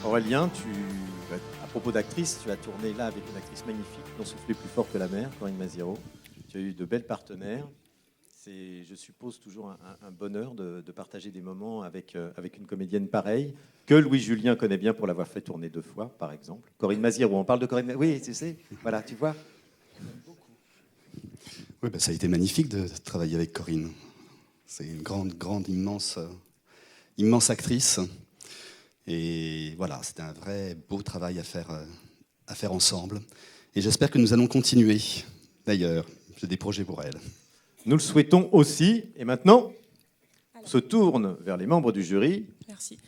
Aurélien, à propos d'actrice, tu as tourné là avec une actrice magnifique, dont souffler plus fort que la mer, Corinne Maziero. Tu as eu de belles partenaires. C'est, je suppose, toujours un bonheur de partager des moments avec une comédienne pareille, que Louis-Julien connaît bien pour l'avoir fait tourner 2 fois, par exemple. Corinne Maziero, on parle de Corinne. Oui, tu sais, voilà, tu vois. Oui, ça a été magnifique de travailler avec Corinne. C'est une grande, immense actrice. Et voilà, c'était un vrai beau travail à faire ensemble. Et j'espère que nous allons continuer. D'ailleurs, j'ai des projets pour elle. Nous le souhaitons aussi. Et maintenant, on se tourne vers les membres du jury. Merci.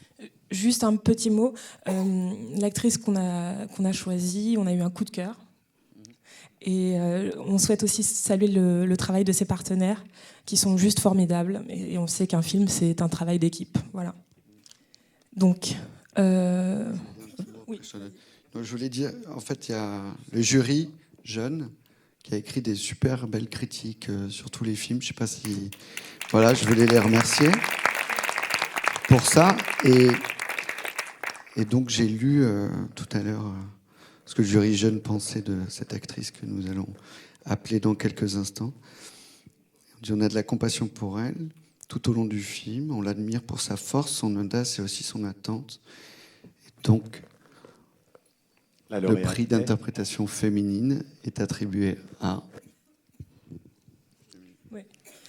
Juste un petit mot. L'actrice qu'on a choisie, on a eu un coup de cœur. Et on souhaite aussi saluer le travail de ses partenaires, qui sont juste formidables. Et on sait qu'un film, c'est un travail d'équipe. Voilà. Donc, oui. Je voulais dire, en fait, il y a le jury jeune qui a écrit des super belles critiques sur tous les films. Je ne sais pas si... Voilà, je voulais les remercier pour ça. Et donc, j'ai lu tout à l'heure ce que le jury jeune pensait de cette actrice que nous allons appeler dans quelques instants. On a de la compassion pour elle tout au long du film. On l'admire pour sa force, son audace et aussi son attente. Et donc, le prix d'interprétation féminine est attribué à... Oui.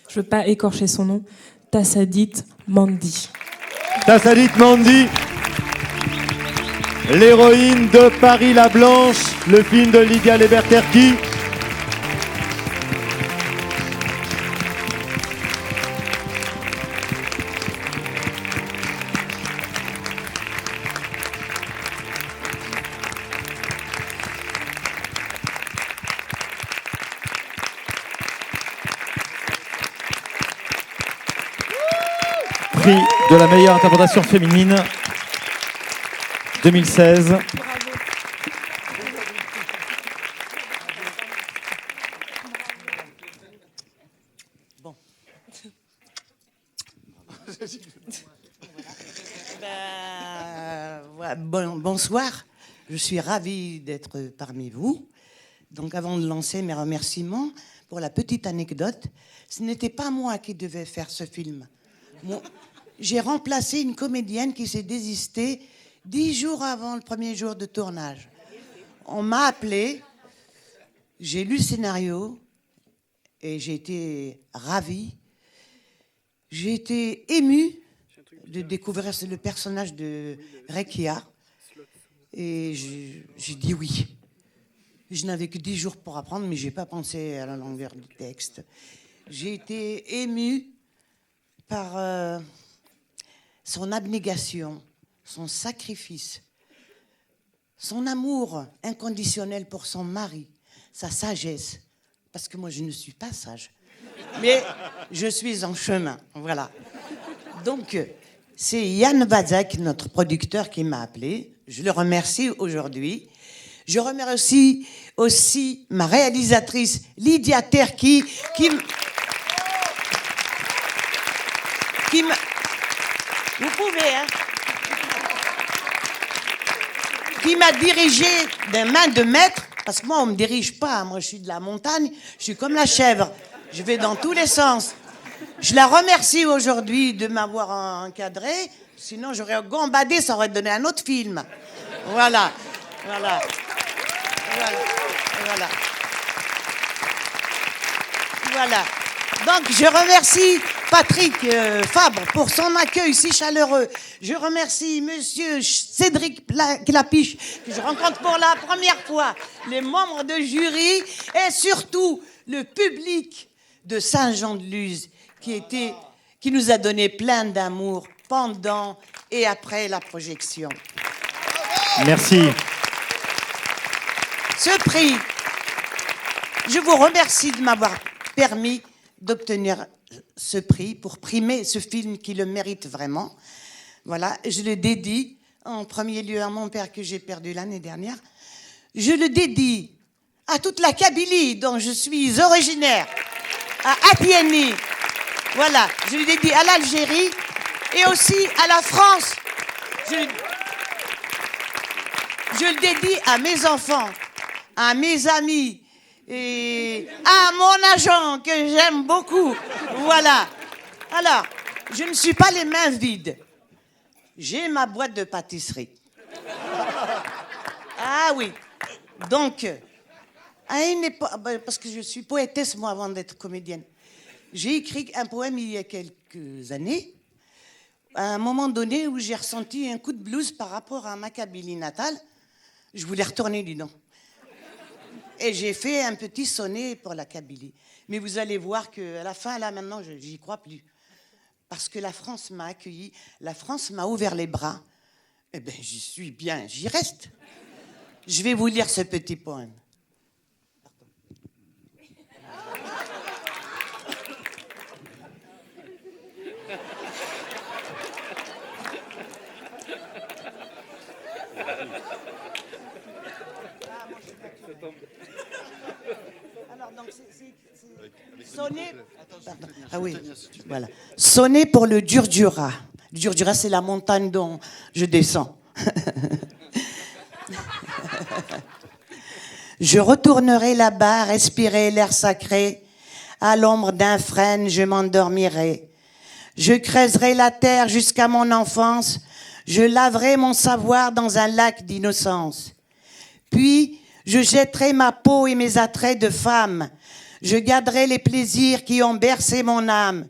Je ne veux pas écorcher son nom. Tassadit Mandy. Tassadit Mandy, l'héroïne de Paris la Blanche, le film de Lydia Leberterki. prix de la meilleure interprétation féminine 2016. Bonsoir, je suis ravie d'être parmi vous. Donc avant de lancer mes remerciements, pour la petite anecdote, ce n'était pas moi qui devais faire ce film. J'ai remplacé une comédienne qui s'est désistée 10 jours avant le premier jour de tournage. On m'a appelé, j'ai lu le scénario et j'ai été ravie. J'ai été émue de découvrir le personnage de Rekia. Et j'ai dit oui. Je n'avais que 10 jours pour apprendre, mais je n'ai pas pensé à la longueur du texte. J'ai été émue par son abnégation, son sacrifice, son amour inconditionnel pour son mari, sa sagesse. Parce que moi, je ne suis pas sage. Mais je suis en chemin, voilà. Donc, c'est Yann Vazak, notre producteur, qui m'a appelé. Je le remercie aujourd'hui. Je remercie aussi ma réalisatrice Lydia Terki qui me... Vous pouvez, hein? Qui m'a dirigé des mains de maître, parce que moi, on ne me dirige pas. Moi, je suis de la montagne, je suis comme la chèvre. Je vais dans tous les sens. Je la remercie aujourd'hui de m'avoir encadré. Sinon, j'aurais gambadé, ça aurait donné un autre film. Voilà. Voilà. Voilà. Voilà. Voilà. Donc, je remercie Patrick Fabre pour son accueil si chaleureux. Je remercie Monsieur Cédric Clapiche, que je rencontre pour la première fois, les membres de jury et surtout le public de Saint-Jean-de-Luz qui nous a donné plein d'amour pendant et après la projection. Merci. Ce prix, je vous remercie de m'avoir permis d'obtenir ce prix pour primer ce film qui le mérite vraiment. Voilà, je le dédie en premier lieu à mon père que j'ai perdu l'année dernière. Je le dédie à toute la Kabylie dont je suis originaire, à Appiani. Voilà, je le dédie à l'Algérie et aussi à la France. Je le dédie à mes enfants, à mes amis et à mon agent que j'aime beaucoup. Voilà. Alors, je ne suis pas les mains vides. J'ai ma boîte de pâtisserie. Ah oui. Donc, à une époque, parce que je suis poétesse moi avant d'être comédienne, j'ai écrit un poème il y a quelques années, à un moment donné où j'ai ressenti un coup de blues par rapport à ma Kabylie natale. Je voulais retourner, dis donc. Et j'ai fait un petit sonnet pour la Kabylie. Mais vous allez voir qu'à la fin, là, maintenant, j'y crois plus. Parce que la France m'a accueilli, la France m'a ouvert les bras. Eh bien, j'y suis bien, j'y reste. Je vais vous lire ce petit poème. Alors, donc, sonner... Ah oui, voilà. Sonner pour le Durdura. Le Durdura, c'est la montagne dont je descends. Je retournerai là-bas, respirer l'air sacré. À l'ombre d'un frêne, je m'endormirai. Je creuserai la terre jusqu'à mon enfance. Je laverai mon savoir dans un lac d'innocence. Puis, je jetterai ma peau et mes attraits de femme. Je garderai les plaisirs qui ont bercé mon âme.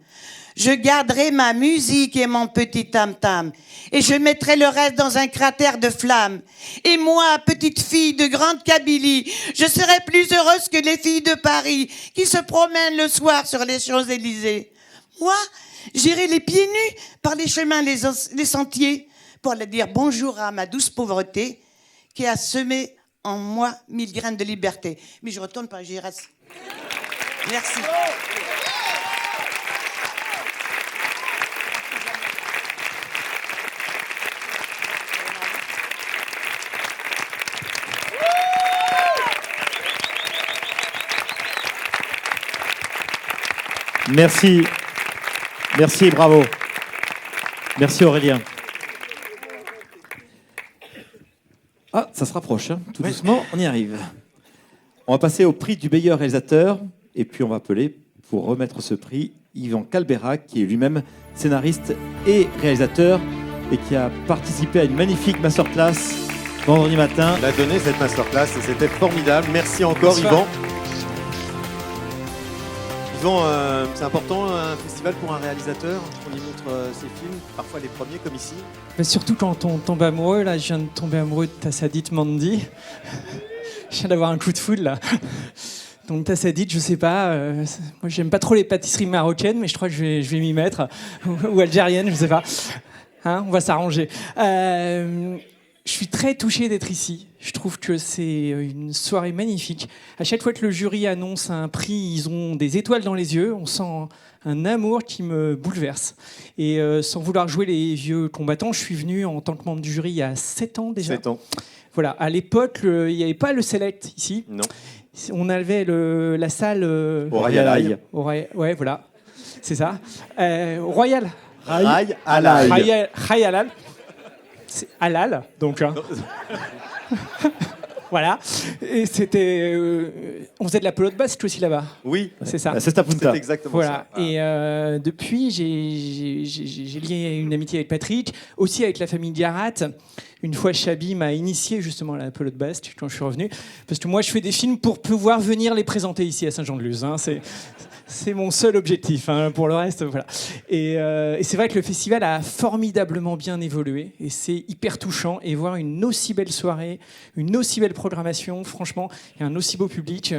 Je garderai ma musique et mon petit tam-tam. Et je mettrai le reste dans un cratère de flammes. Et moi, petite fille de grande Kabylie, je serai plus heureuse que les filles de Paris qui se promènent le soir sur les Champs-Élysées. Moi, j'irai les pieds nus par les chemins, les sentiers, pour leur dire bonjour à ma douce pauvreté qui a semé en moi 1000 graines de liberté. Mais je retourne pas, j'y reste. Merci. Merci. Merci, bravo. Merci Aurélien. Ah, ça se rapproche, hein. Tout doucement, on y arrive. On va passer au prix du meilleur réalisateur, et puis on va appeler, pour remettre ce prix, Yvan Calberac, qui est lui-même scénariste et réalisateur, et qui a participé à une magnifique masterclass vendredi matin. Il a donné cette masterclass et c'était formidable. Merci encore, Yvan. Yvan, c'est important un festival pour un réalisateur, qu'on y montre ses films, parfois les premiers comme ici. Mais surtout quand on tombe amoureux, là je viens de tomber amoureux de Tassadit Mandy. Je viens d'avoir un coup de foudre là. Donc Tassadit, je sais pas, moi j'aime pas trop les pâtisseries marocaines, mais je crois que je vais m'y mettre, ou algériennes, je sais pas. Hein, on va s'arranger. Je suis très touché d'être ici. Je trouve que c'est une soirée magnifique. À chaque fois que le jury annonce un prix, ils ont des étoiles dans les yeux. On sent un amour qui me bouleverse. Et sans vouloir jouer les vieux combattants, je suis venu en tant que membre du jury il y a 7 ans déjà. 7 ans. Voilà. À l'époque, il n'y avait pas le Select ici. Non. On avait la salle... Royal. Ouais, voilà. C'est ça. Royal. Rai Halal. Rai Halal. C'est halal, donc. Hein. Voilà. Et c'était. On faisait de la pelote basque aussi là-bas. Oui, c'est ça. C'est exactement voilà. ça. Et depuis, j'ai lié une amitié avec Patrick, aussi avec la famille Garat. Une fois, Chabi m'a initié justement à la pelote basque quand je suis revenu. Parce que moi, je fais des films pour pouvoir venir les présenter ici à Saint-Jean-de-Luz. Hein. C'est mon seul objectif. Hein. Pour le reste, voilà. Et c'est vrai que le festival a formidablement bien évolué. Et c'est hyper touchant. Et voir une aussi belle soirée, une aussi belle programmation, franchement, et un aussi beau public,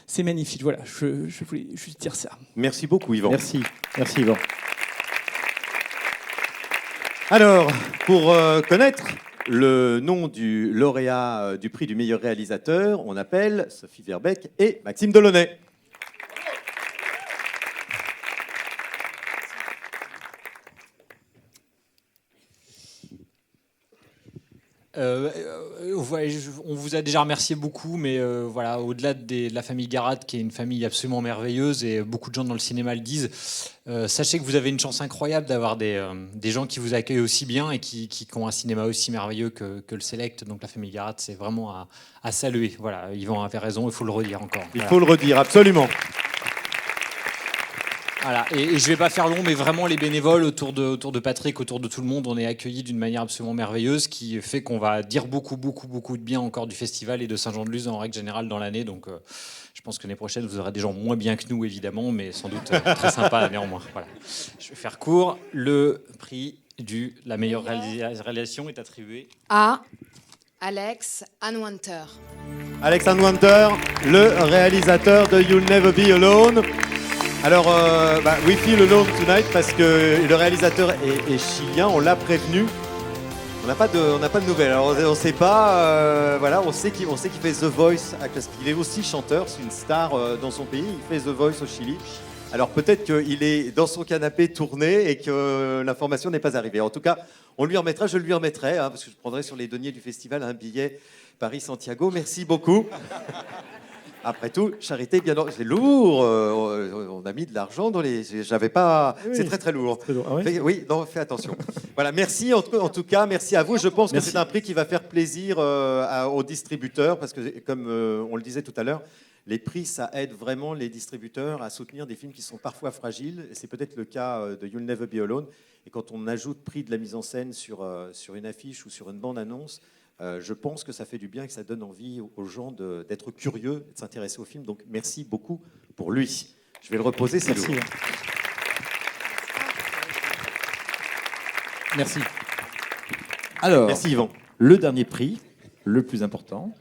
c'est magnifique. Voilà, je voulais juste dire ça. Merci beaucoup, Yvan. Merci Yvan. Alors, pour connaître le nom du lauréat du prix du meilleur réalisateur, on appelle Sophie Verbeek et Maxime Delaunay. On vous a déjà remercié beaucoup, mais voilà, au-delà de la famille Garat, qui est une famille absolument merveilleuse, et beaucoup de gens dans le cinéma le disent, sachez que vous avez une chance incroyable d'avoir des gens qui vous accueillent aussi bien et qui ont un cinéma aussi merveilleux que le Select. Donc la famille Garat, c'est vraiment à saluer. Voilà, Yvan avait raison, il faut le redire encore. Il faut le redire, absolument. Voilà. Et je ne vais pas faire long, mais vraiment les bénévoles autour de Patrick, autour de tout le monde, on est accueillis d'une manière absolument merveilleuse, qui fait qu'on va dire beaucoup de bien encore du festival et de Saint-Jean-de-Luz en règle générale dans l'année. Donc je pense que l'année prochaine, vous aurez des gens moins bien que nous, évidemment, mais sans doute très sympas néanmoins. Voilà. Je vais faire court. Le prix de la meilleure réalisation est attribué à Alex Anwandter. Alex Anwandter, le réalisateur de You'll Never Be Alone. Alors, we feel alone tonight parce que le réalisateur est chilien, on l'a prévenu. On n'a pas de nouvelles. Alors, on ne sait pas. Voilà, on sait qu'il fait The Voice. Il est aussi chanteur, c'est une star dans son pays. Il fait The Voice au Chili. Alors peut-être qu'il est dans son canapé tourné et que l'information n'est pas arrivée. En tout cas, on lui remettra, je lui remettrai, hein, parce que je prendrai sur les deniers du festival un billet Paris-Santiago. Merci beaucoup. Après tout, charité, bien c'est lourd. On a mis de l'argent dans les. J'avais pas. Oui, c'est très lourd. Ah oui, oui, non, fais attention. Voilà, merci en tout cas, merci à vous. Je pense que c'est un prix qui va faire plaisir aux distributeurs parce que, comme on le disait tout à l'heure, les prix, ça aide vraiment les distributeurs à soutenir des films qui sont parfois fragiles. Et c'est peut-être le cas de You'll Never Be Alone. Et quand on ajoute prix de la mise en scène sur une affiche ou sur une bande-annonce. Je pense que ça fait du bien, que ça donne envie aux gens d'être curieux, de s'intéresser au film. Donc merci beaucoup pour lui. Je vais le reposer, c'est lourd. Merci. Alors, merci Yvan. Le dernier prix, le plus important,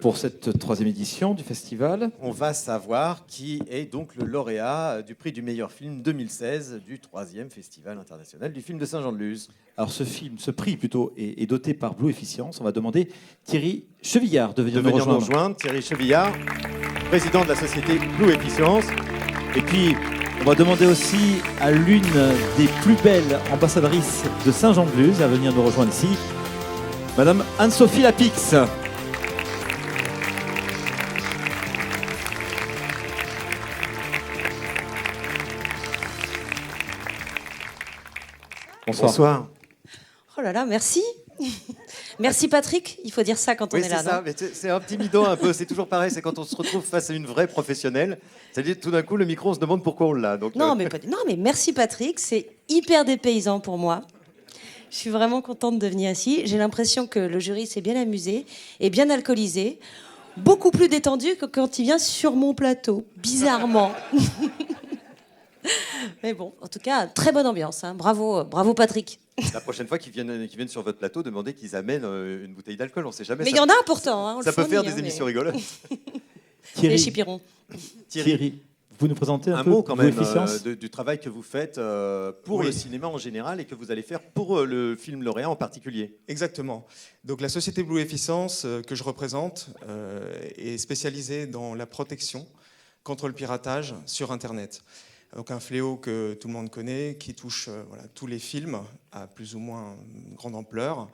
pour cette troisième édition du festival. On va savoir qui est donc le lauréat du prix du meilleur film 2016 du 3e Festival international du film de Saint-Jean-de-Luz. Alors ce prix plutôt est doté par Blue Efficience. On va demander Thierry Chevillard de venir nous rejoindre. Thierry Chevillard, président de la société Blue Efficience. Et puis on va demander aussi à l'une des plus belles ambassadrices de Saint-Jean-de-Luz à venir nous rejoindre ici, Madame Anne-Sophie Lapix. Bonsoir. Oh là là, merci. Merci Patrick, il faut dire ça quand on Oui, est là. c'est ça, mais c'est intimidant un peu. C'est toujours pareil, c'est quand on se retrouve face à une vraie professionnelle. C'est-à-dire tout d'un coup, le micro, on se demande pourquoi on l'a. Donc, Non, mais merci Patrick, c'est hyper dépaysant pour moi. Je suis vraiment contente de venir ici. J'ai l'impression que le jury s'est bien amusé et bien alcoolisé. Beaucoup plus détendu que quand il vient sur mon plateau, bizarrement. Mais bon, en tout cas, très bonne ambiance. Hein. Bravo Patrick. La prochaine fois qu'ils viennent sur votre plateau, demandez qu'ils amènent une bouteille d'alcool. On ne sait jamais. Mais il y en a pourtant. Hein, on ça le peut fournit, faire des émissions rigolotes. Les chipirons. Thierry, vous nous présentez un peu mot quand même Efficience du travail que vous faites pour le cinéma en général et que vous allez faire pour le film lauréat en particulier. Exactement. Donc la société Blue Efficience que je représente est spécialisée dans la protection contre le piratage sur Internet. Donc un fléau que tout le monde connaît, qui touche tous les films à plus ou moins grande ampleur.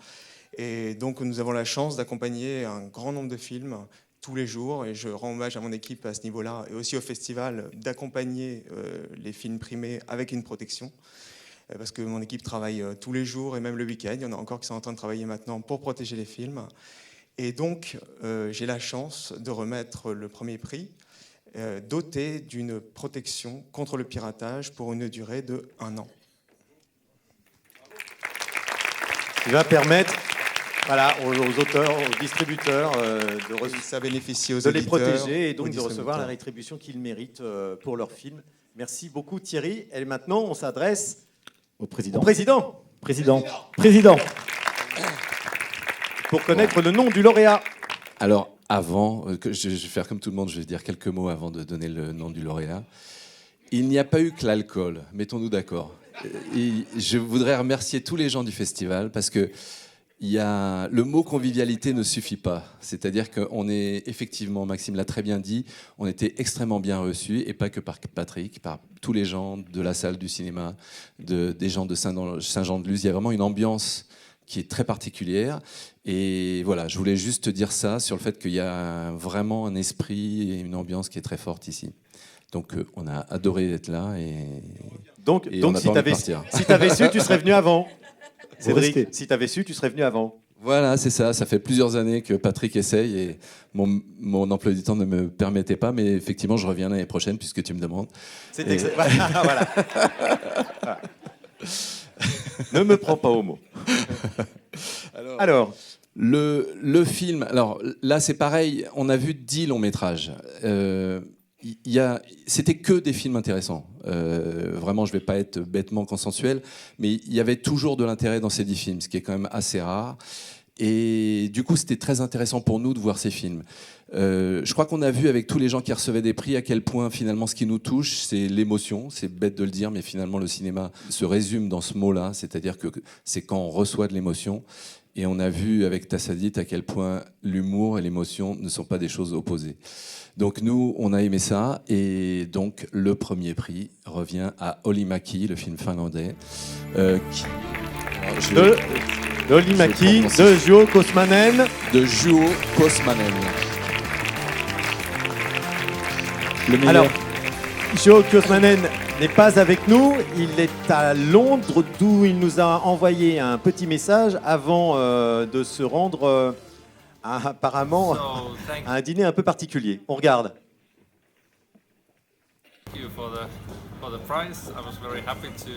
Et donc nous avons la chance d'accompagner un grand nombre de films tous les jours, et je rends hommage à mon équipe à ce niveau-là, et aussi au festival, d'accompagner les films primés avec une protection, parce que mon équipe travaille tous les jours, et même le week-end. Il y en a encore qui sont en train de travailler maintenant pour protéger les films. Et donc, j'ai la chance de remettre le premier prix, doté d'une protection contre le piratage pour une durée de 1 an. Il va permettre aux auteurs, aux distributeurs ça bénéficie aux de les éditeurs, protéger et donc aux de recevoir la rétribution qu'ils méritent pour leur film. Merci beaucoup Thierry. Et maintenant, on s'adresse au président. Président. Pour connaître le nom du lauréat. Alors, avant, je vais faire comme tout le monde, je vais dire quelques mots avant de donner le nom du lauréat. Il n'y a pas eu que l'alcool, mettons-nous d'accord. Je voudrais remercier tous les gens du festival parce que le mot convivialité ne suffit pas. C'est-à-dire qu'on est effectivement, Maxime l'a très bien dit, on était extrêmement bien reçus, et pas que par Patrick, par tous les gens de la salle du cinéma, des gens de Saint-Jean-de-Luz. Il y a vraiment une ambiance qui est très particulière. Et voilà, je voulais juste dire ça sur le fait qu'il y a vraiment un esprit et une ambiance qui est très forte ici. Donc on a adoré être là Donc si tu avais su, tu serais venu avant. Cédric, si tu avais su, tu serais venu avant. Voilà, c'est ça. Ça fait plusieurs années que Patrick essaye et mon emploi du temps ne me permettait pas, mais effectivement, je reviens l'année prochaine puisque tu me demandes. C'est excellent. Voilà. Ne me prends pas au mot. Alors. Le film, alors là c'est pareil, on a vu 10 longs métrages. C'était que des films intéressants. Vraiment, je ne vais pas être bêtement consensuel, mais il y avait toujours de l'intérêt dans ces 10 films, ce qui est quand même assez rare. Et du coup, c'était très intéressant pour nous de voir ces films. Je crois qu'on a vu avec tous les gens qui recevaient des prix à quel point finalement ce qui nous touche, c'est l'émotion. C'est bête de le dire, mais finalement le cinéma se résume dans ce mot-là, c'est-à-dire que c'est quand on reçoit de l'émotion. Et on a vu avec Tassadit à quel point l'humour et l'émotion ne sont pas des choses opposées. Donc nous, on a aimé ça, et donc le premier prix revient à Olimaki, le film finlandais. De Olimaki, de Juho Kosmanen. Alors, Juho Kosmanen n'est pas avec nous, il est à Londres, d'où il nous a envoyé un petit message avant de se rendre apparemment à un dîner un peu particulier. On regarde. Thank you for the prize. I was very happy to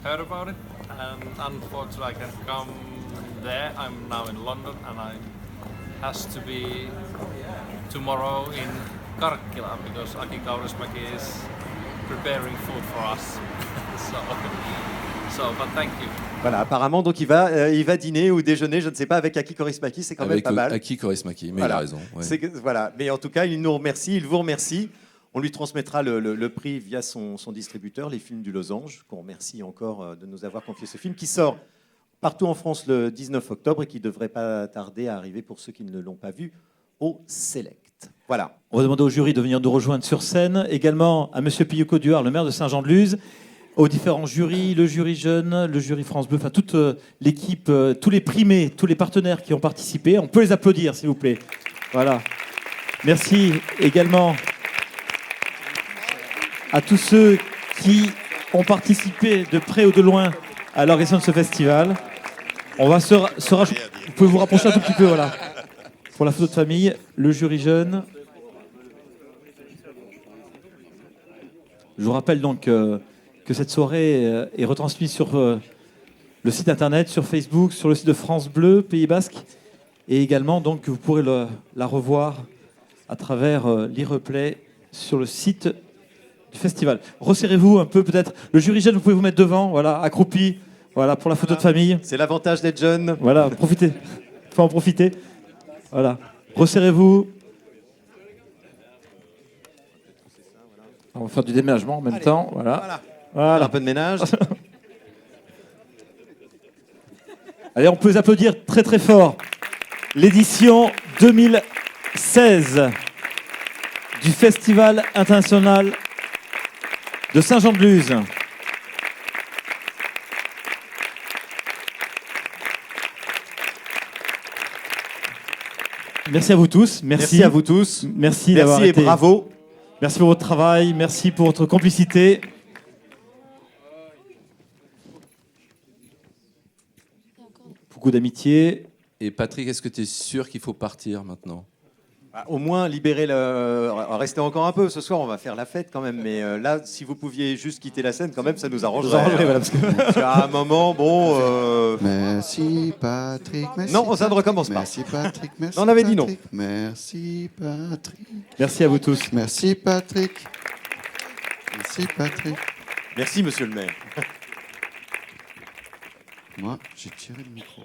hear about it, and unfortunately I can't come there. I'm now in London, and I has to be tomorrow in Karkkila because Aki Kaurismäki is preparing food for us. But thank you. Voilà, apparemment, donc il va dîner ou déjeuner, je ne sais pas, avec Aki Kaurismäki, c'est quand même pas mal. Avec Aki Kaurismäki, mais voilà. Il a raison. Ouais. Voilà, mais en tout cas, il nous remercie, il vous remercie. On lui transmettra le prix via son distributeur, les films du Losange, qu'on remercie encore de nous avoir confié ce film, qui sort partout en France le 19 octobre et qui ne devrait pas tarder à arriver, pour ceux qui ne l'ont pas vu, au Select. Voilà. On va demander au jury de venir nous rejoindre sur scène, également à Monsieur Piyoko Duhar, le maire de Saint-Jean-de-Luz, aux différents jurys, le jury jeune, le jury France Bleu, enfin toute l'équipe, tous les primés, tous les partenaires qui ont participé. On peut les applaudir, s'il vous plaît. Voilà. Merci également à tous ceux qui ont participé de près ou de loin à l'organisation de ce festival. On va vous pouvez vous rapprocher un tout petit peu, voilà. Pour la photo de famille, le jury jeune. Je vous rappelle donc que cette soirée est retransmise sur le site internet, sur Facebook, sur le site de France Bleu, Pays Basque, et également donc vous pourrez la revoir à travers l'e-replay sur le site du festival. Resserrez-vous un peu peut-être. Le jury jeune, vous pouvez vous mettre devant, voilà, accroupi, voilà, pour la photo de famille. C'est l'avantage d'être jeune. Voilà, profitez. Faut en profiter. Voilà. Resserrez-vous. On va faire du déménagement en même temps. Voilà. Voilà. Un peu de ménage. Allez, on peut les applaudir très très fort. L'édition 2016 du Festival international de Saint-Jean-de-Luz. Merci à vous tous. Merci à vous tous. Merci d'avoir été. Et bravo. Merci pour votre travail. Merci pour votre complicité. Beaucoup d'amitié. Et Patrick, est-ce que tu es sûr qu'il faut partir maintenant? Au moins libérer rester encore un peu. Ce soir, on va faire la fête quand même. Mais là, si vous pouviez juste quitter la scène, quand même, ça nous arrangerait. Voilà, parce qu'à un moment, bon. Merci Patrick. Merci non, ça ne recommence pas. Merci Patrick. Merci. On avait dit non. Merci Patrick. Merci à vous tous. Merci Patrick. Merci Patrick. Merci, monsieur le maire. Moi, j'ai tiré le micro.